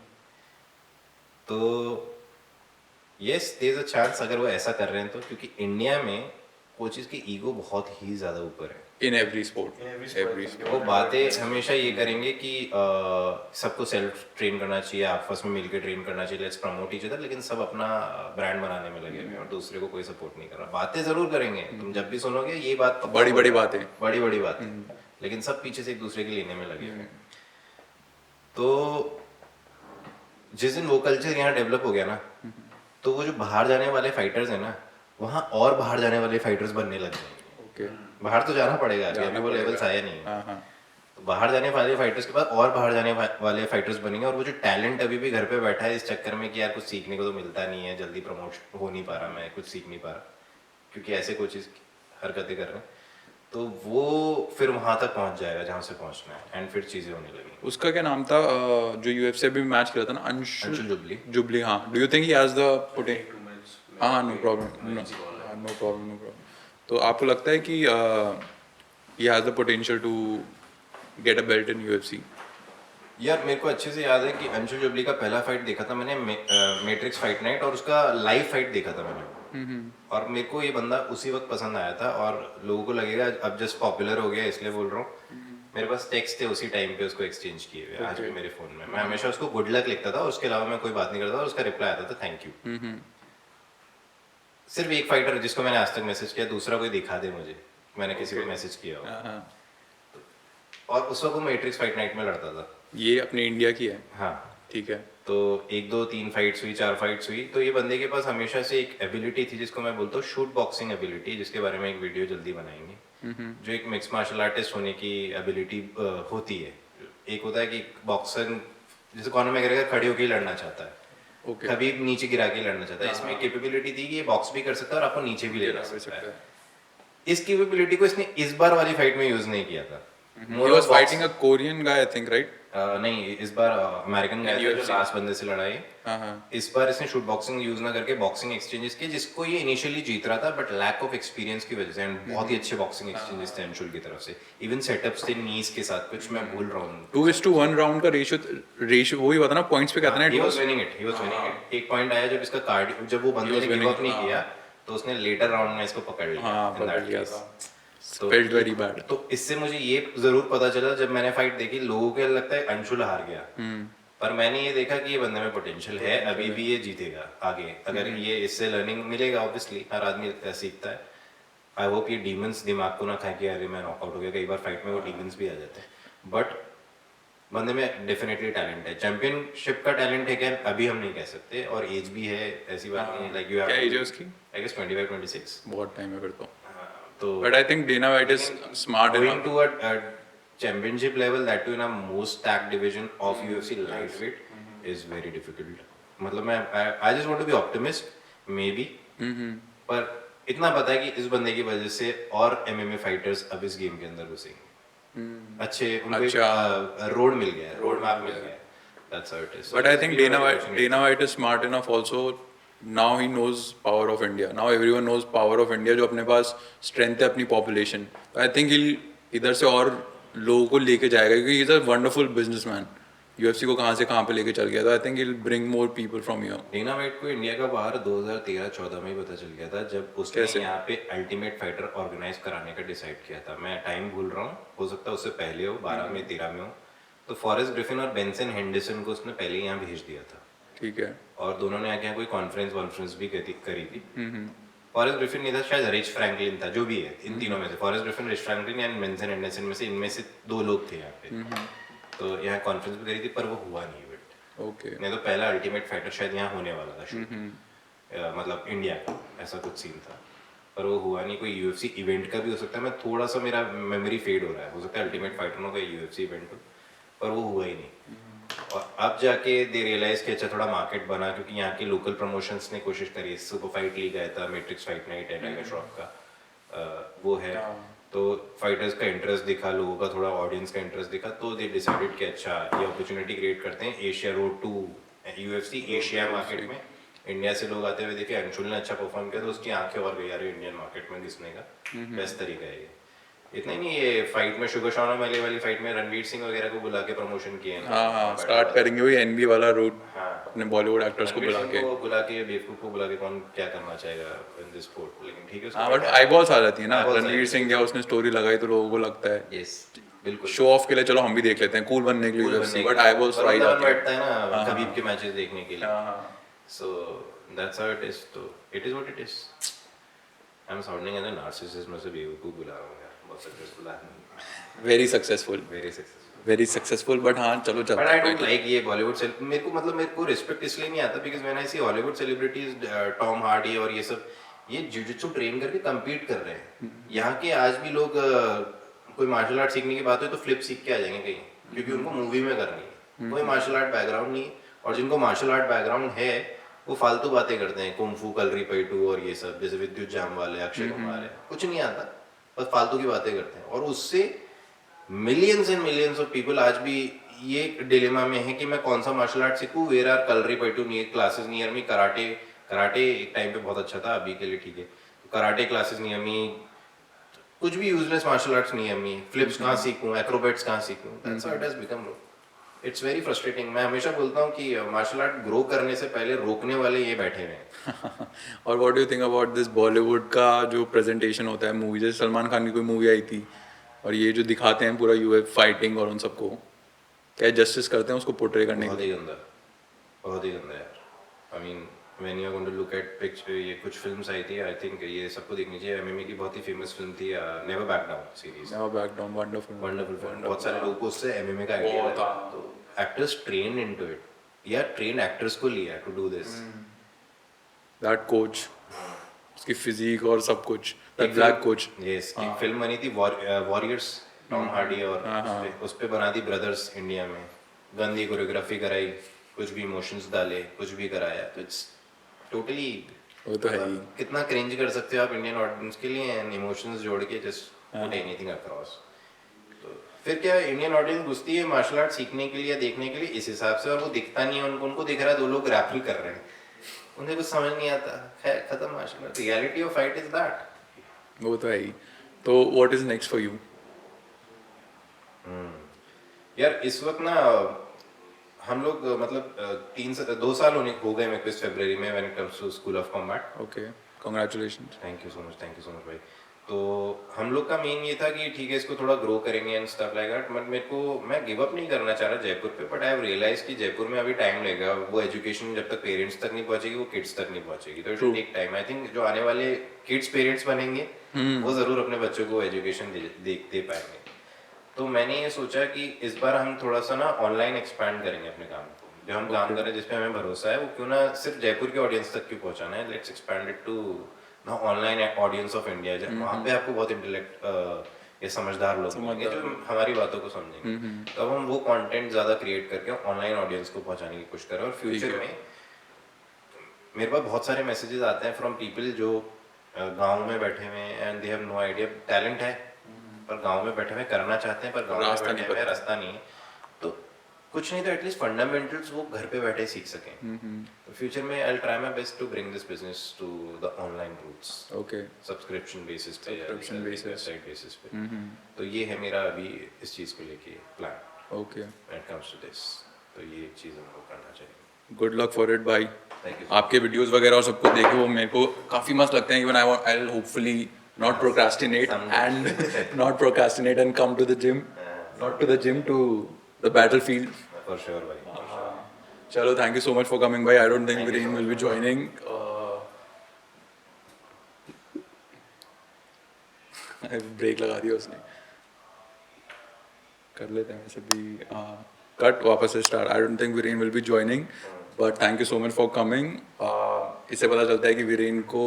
तो yes there is a chance अगर वो ऐसा कर रहे हैं तो, क्योंकि इंडिया में कोचेस की ईगो बहुत ही ज़्यादा ऊपर है। इन एवरी स्पोर्ट, एवरी वो बातें हमेशा ये करेंगे कि सबको सेल्फ ट्रेन करना चाहिए, आपस में मिलकर ट्रेन करना चाहिए, लेट्स प्रमोट ईच अदर, लेकिन सब अपना ब्रांड बनाने में लगे हुए हैं और दूसरे को कोई सपोर्ट नहीं कर रहा। बातें जरूर करेंगे, तुम जब भी सुनोगे ये बात बड़ी बड़ी बातें, बड़ी बड़ी बातें, लेकिन सब पीछे से एक दूसरे के लेने में लगे हुए हैं। तो जिस दिन वो कल्चर यहाँ डेवलप हो गया ना, तो वो जो बाहर जाने वाले फाइटर्स हैं ना, वहाँ और बाहर जाने वाले फाइटर्स बनने लग जाएंगे। ओके। बाहर तो जाना पड़ेगा, अभी वो लेवल्स आया नहीं है। तो बाहर जाने वाले फाइटर्स के बाद और बाहर जाने वाले फाइटर्स बनेंगे, और वो जो टैलेंट अभी भी घर पे बैठा है इस चक्कर में कि यार कुछ सीखने को तो मिलता नहीं है, जल्दी प्रमोट हो नहीं पा रहा, मैं कुछ सीख नहीं पा रहा, क्योंकि ऐसे कोचेस हरकतें कर रहे हैं, तो वो फिर वहां तक पहुंच जाएगा जहां से पहुंचना है, एंड फिर चीजें होने लगेंगी। उसका क्या नाम था जो यूएफसी अभी मैच खेला था ना, अंशुल जुबली, हाँ। Do you think he has the potential? हाँ, नो प्रॉब्लम, नो प्रॉब्लम। तो आपको लगता है कि he has the potential to get a belt in UFC? यार मेरे को अच्छे से याद है कि अंशुल जुबली का पहला फाइट देखा था मैंने मैट्रिक्स फाइट नाइट, और उसका लाइव फाइट देखा था मैंने। और मेरे को ये बंदा उसी वक्त पसंद आया था, और लोगों को लगेगा अब जस्ट पॉपुलर हो गया इसलिए बोल रहा हूँ। मेरे पास टेक्स्ट थे उसी टाइम पे उसको एक्सचेंज किए हुए, आज भी मेरे फोन में। मैं हमेशा उसको गुड लक लिखता था, उसके अलावा मैं कोई बात नहीं करता, और उसका रिप्लाई आता था थैंक यू। सिर्फ एक फाइटर जिसको मैंने आज तक मैसेज किया, दूसरा कोई दिखा दे मुझे मैंने किसी को मैसेज किया हो। और उस वक्त वो मैट्रिक्स फाइट नाइट में लड़ता था। ये अपनी इंडिया की है? हाँ ठीक है। तो 1 2 3 फाइट्स हुई, 4 फाइट्स हुई, तो ये बंदे के पास हमेशा से एक एबिलिटी थी जिसको मैं बोलता हूँ शूट बॉक्सिंग एबिलिटी, जिसके बारे में एक वीडियो जल्दी बनाएंगे। जो एक मिक्स मार्शल आर्टिस्ट होने की एबिलिटी होती है। एक होता है कि बॉक्सर जैसे कॉनर मैकग्रेगर खड़े होकर लड़ना चाहता है, कभी नीचे गिरा के लड़ना चाहता है, इसमें कैपेबिलिटी थी कि ये बॉक्स भी कर सकता है और आपको नीचे भी ले जा सकता है। इस कैपेबिलिटी को इसने इस बार वाली फाइट में यूज नहीं किया था। He was fighting a Korean guy, I think, right? नहीं, इस बार अमेरिकन गाय था जो लास्ट बंदे से लड़ाई। इस बार इसने शूट बॉक्सिंग यूज ना करके बॉक्सिंग एक्सचेंजेस किए, जिसको ये इनिशियली जीत रहा था, बट लैक ऑफ एक्सपीरियंस की वजह से। एंड बहुत ही अच्छे बॉक्सिंग एक्सचेंजेस थे अंशुल की तरफ से, इवन सेटअप्स थे नीज के साथ, कुछ मैं भूल रहा हूँ। 2:1 राउंड का रेशियो वही हुआ था ना, पॉइंट्स पे कहते हैं। He was winning it। एक पॉइंट आया जब इसका कार्ड, जब वो बंदे ने गिव अप नहीं किया, तो उसने लेटर राउंड में इसको पकड़ लिया। Felt very bad। तो इससे मुझे ये जरूर पता चला जब मैंने फाइट देखी, लोगों को लगता है अंशुल हार गया, पर मैंने ये देखा कि ये बंदे में पोटेंशियल है, अभी भी ये जीतेगा आगे, अगर ये इससे लर्निंग मिलेगा। ऑब्वियसली हर आदमी सीखता है। आई होप ये डीमंस दिमाग को ना खाए कि अरे मैं नॉकआउट हो गया। कई बार फाइट में वो डीमंस भी आ जाते हैं, बट बंदे में डेफिनेटली टैलेंट है। चैंपियनशिप का टैलेंट है क्या अभी हम नहीं कह सकते, और एज भी है, ऐसी बात नहीं है। लाइक यू हैव, क्या एज है उसकी? I guess 25-26। बहुत टाइम है फिर तो। But I think Dana White is smart enough. Going to a championship level, that too in a most stacked division of UFC lightweight, is very difficult. मतलब मैं I just want to be optimist, maybe. पर इतना पता है कि इस बंदे की वजह से और MMA fighters अब इस गेम के अंदर घुसेंगे। अच्छे उनको रोड मिल गया, रोड मैप मिल गया। That's how it is. But I think Dana White is smart enough also. Now he knows power of India. Now everyone knows power of India, जो अपने पास strength है अपनी population. I think he'll इधर से और लोगों को लेके जाएगा, क्योंकि he's a wonderful businessman. UFC को कहाँ से कहाँ पे लेके चल गया था। I think he'll bring more people from here. Dana White को इंडिया का बाहर 2013-14 में ही पता चल गया था, जब उसने यहाँ पे अल्टीमेट फाइटर ऑर्गेनाइज कराने का डिसाइड किया था। मैं टाइम भूल रहा हूँ, हो सकता है उससे पहले हो, 12 में 13 में हो। तो फॉरेस्ट ग्रिफिन और बेंसन हेंडरसन को उसने पहले यहाँ भेज दिया था। ठीक है। और दोनों ने आके यहाँ कोई कॉन्फ्रेंस भी करी थी। फॉरेस्ट ग्रिफिन नहीं था, शायद रिच फ्रैंकलिन था, जो भी है इन तीनों में से। Forest Griffin, rich Franklin and Benson Henderson में से इनमें से 2 लोग थे यहाँ पे। तो यहाँ कॉन्फ्रेंस भी करी थी, पर वो हुआ नहीं। ओके नहीं तो पहला अल्टीमेट फाइटर शायद यहाँ होने वाला था शूट, मतलब इंडिया का ऐसा कुछ सीन था, पर वो हुआ नहीं। कोई यूएफसी इवेंट का भी हो सकता है, मैं थोड़ा सा मेरा मेमोरी फेड हो रहा है, हो सकता है अल्टीमेट फाइटर हो गया यूएफसी इवेंट हो, पर वो हुआ ही नहीं। और अब जाके दे रियलाइज कि अच्छा थोड़ा मार्केट बना, क्योंकि यहाँ के लोकल प्रमोशंस ने कोशिश करी, सुपर फाइट लीग आया था, मैट्रिक्स फाइट नाइट है, टाइगर श्रॉफ का वो है, तो फाइटर्स का इंटरेस्ट दिखा, लोगों का थोड़ा ऑडियंस का इंटरेस्ट दिखा, तो दे डिसाइडेड कि अच्छा ये अपॉर्चुनिटी क्रिएट करते हैं Asia road to UFC Asia market में। इंडिया से लोग आते हुए देखे, अंशुल ने अच्छा परफॉर्म किया तो उसकी आंखें और गई, यार इंडियन मार्केट में घुसने का बेस्ट तरीका है ये। इतना ही नहीं, ये फाइट में शुगर शॉन मेले वाली फाइट में रणवीर सिंह वगैरह को बुला के प्रमोशन किए हैं। हाँ स्टार्ट करेंगे वही एनबी वाला रूट, हाँ, अपने बॉलीवुड एक्टर्स को बुला के। बुला के बेवकूफ को बुला के कौन क्या करना चाहेगा इन दिस स्पोर्ट, लेकिन ठीक है। हाँ बट आई बॉल्स आ जाती है ना, eyeballs रणवीर आई सिंह क्या उसने स्टोरी लगाई तो लोगों को लगता है यस बिल्कुल शो ऑफ के लिए, चलो हम भी देख लेते हैं कूल बनने के लिए यूएफसी, बट आई बॉल्स आई बंदा जाती है। बैठता है ना कबीब के मैचेस देखने के लिए, हाँ so that's how it is. तो it is what it is. I am sounding as a narcissist, मैं से बेवकूफ बुला रहा हूं यार, बहुत सक्सेसफुल आदमी, very successful, very successful, very successful, but हाँ चलो बट आई डोंट चलते लाइक ये बॉलीवुड से मेरे को, मतलब मेरे को रिस्पेक्ट इसलिए नहीं आता because when I see Hollywood celebrities Tom Hardy और ये सब, ये जुजुत्सु ट्रेन करके compete कर रहे हैं। यहाँ के आज भी लोग कोई मार्शल आर्ट सीखने की बात हो तो फ्लिप सीख के आ जाएंगे कहीं, क्योंकि उनको मूवी में करनी है, कोई मार्शल आर्ट बैकग्राउंड नहीं है। और जिनको मार्शल आर्ट बैकग्राउंड है वो फालतू बातें करते हैं, कुंफू कलरी पैटू और ये सब, जैसे विद्युत जामवाल है, अक्षय कुमार है, कुछ नहीं आता, बस फालतू की बातें करते हैं। और उससे millions and millions of people आज भी ये डिलेमा में है कि मैं कौन सा मार्शल आर्ट सीखूं, where are kalaripayattu near classes near me, karate, karate एक टाइम पे बहुत अच्छा था, अभी के लिए ठीक है, तो कराटे क्लासेस नियर मी, कुछ भी useless martial arts near me, flips कहाँ सीखूं, एक्रोबैट्स कहाँ सीखूं, that's how it has become. It's very frustrating. मैं हमेशा बोलता हूँ कि मार्शल आर्ट ग्रो करने से पहले रोकने वाले ये बैठे हुए हैं। और what do you think about this Bollywood का जो प्रेजेंटेशन होता है मूवी, जैसे सलमान खान की कोई मूवी आई थी और ये जो दिखाते हैं पूरा यूएफ फाइटिंग और उन सबको, क्या जस्टिस करते हैं उसको पोर्ट्रे करने बहुत के ही लिए? गंदा, बहुत ही गंदा यार। I mean when you are going to look at picture, ये कुछ फिल्म्स आई थी, आई थिंक ये सबको देखनी चाहिए। एमएमए की बहुत ही फेमस फिल्म थी never back down series, never back down, wonderful wonderful film. बहुत सारे लोगों को उससे एमएमए का आइडिया बहुत, लगा, हाँ। तो एक्टर्स ट्रेन इनटू इट, यार ट्रेन एक्टर्स को लिया to do this. That coach, उसकी फिजिक और सब कुछ, दैट ब्लैक कोच। यस, एक फिल्म बनी थी वॉरियर्स, टॉम हार्डी, और उस पे बना दी ब्रदर्स इंडिया में, गंदी कोरियोग्राफी कराई, कुछ भी इमोशंस डाले, कुछ भी कराया, तो इट्स टोटली, वो तो है ही। कितना क्रिंज कर सकते हो आप इंडियन ऑडियंस के लिए, एंड इमोशंस जोड़ के जस्ट पुट एनीथिंग अक्रॉस। तो फिर क्या इंडियन ऑडियंस घुसती है मार्शल आर्ट सीखने के लिए, देखने के लिए इस हिसाब से, और वो दिखता नहीं है उनको, उनको दिख रहा है दो लोग ग्रैपल कर रहे हैं, उन्हें कुछ समझ नहीं आता है, खत्म martial art. Reality of fight is that. वो तो है ही। तो what is next for you? यार इस वक्त ना हम लोग मतलब 2 साल हो गए मेरे को इस फरवरी में, when it comes to school of combat. Okay, congratulations. Thank you so much, thank you so much भाई। तो हम लोग का मेन ये था कि ठीक है इसको थोड़ा ग्रो करेंगे and stuff like that, but मेरे को, मैं गिव अप नहीं करना चाह रहा जयपुर पे, बट आई हैव रियलाइज कि जयपुर में अभी टाइम लगेगा, वो एजुकेशन जब तक पेरेंट्स तक नहीं पहुंचेगी वो किड्स तक नहीं पहुंचेगी, तो it will take time. I think जो आने वाले किड्स पेरेंट्स बनेंगे वो जरूर अपने बच्चों को एजुकेशन दे पाएंगे। तो मैंने ये सोचा कि इस बार हम थोड़ा सा ना ऑनलाइन एक्सपैंड करेंगे अपने काम को, जो हम काम कर रहे हैं जिस पे हमें भरोसा है, वो क्यों ना सिर्फ जयपुर के ऑडियंस तक क्यों पहुंचाना है, let's expand it to the online audience of India. वहाँ पे आपको बहुत इंटेलेक्ट ये समझदार लोग मिलेंगे जो हमारी बातों को समझेंगे, तो अब हम वो कंटेंट ज़्यादा क्रिएट करके ऑनलाइन ऑडियंस को पहुंचाने की कोशिश करें। और फ्यूचर में मेरे पास बहुत सारे मैसेजेस आते हैं फ्रॉम पीपल जो गाँव में बैठे हुए हैं and they have no idea, talent है पर गांव में बैठे हुए करना चाहते हैं, पर गांव में बैठे हुए रास्ता नहीं है, तो कुछ नहीं तो एटलीस्ट फंडामेंटल्स वो घर पे बैठे सीख सकें। तो फ्यूचर में I will try my best to bring this business to the online routes. Okay, subscription basis पे, सब्सक्रिप्शन बेसिस, वेबसाइट बेसिस पे। तो ये है मेरा अभी इस चीज को लेके plan. Okay, when it comes to this, तो ये चीज हमको करना चाहिए। गुड लक फॉर इट भाई। Thank you. आपके वीडियोस वगैरह और सबको देखे वो मेरे को काफ़ी मस्त लगते हैं। Even I will hopefully not procrastinate and not procrastinate and come to the gym, not to the gym, to the battlefield. For sure भाई। Chalo, thank you so much for coming by. I don't think Viren will be joining. Break लगा दिया उसने, कर लेते हैं वैसे भी। Cut वापस से start. I don't think Viren will be joining, but thank you so much for coming. इससे पता चलता है कि वीरेन को,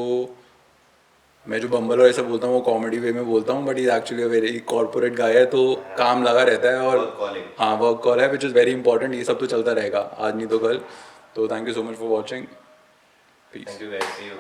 मैं जो बम्बल और ऐसा बोलता हूँ वो कॉमेडी वे में बोलता हूँ, बट ये एक्चुअली वेरी कॉर्पोरेट गाय है, तो काम लगा रहता है. और Work calling. हाँ, वर्क कॉल है, विच इज़ वेरी इंपॉर्टेंट. ये सब तो चलता रहेगा आज नहीं तो कल. तो thank you so much for watching. Peace. Thank you guys, see you.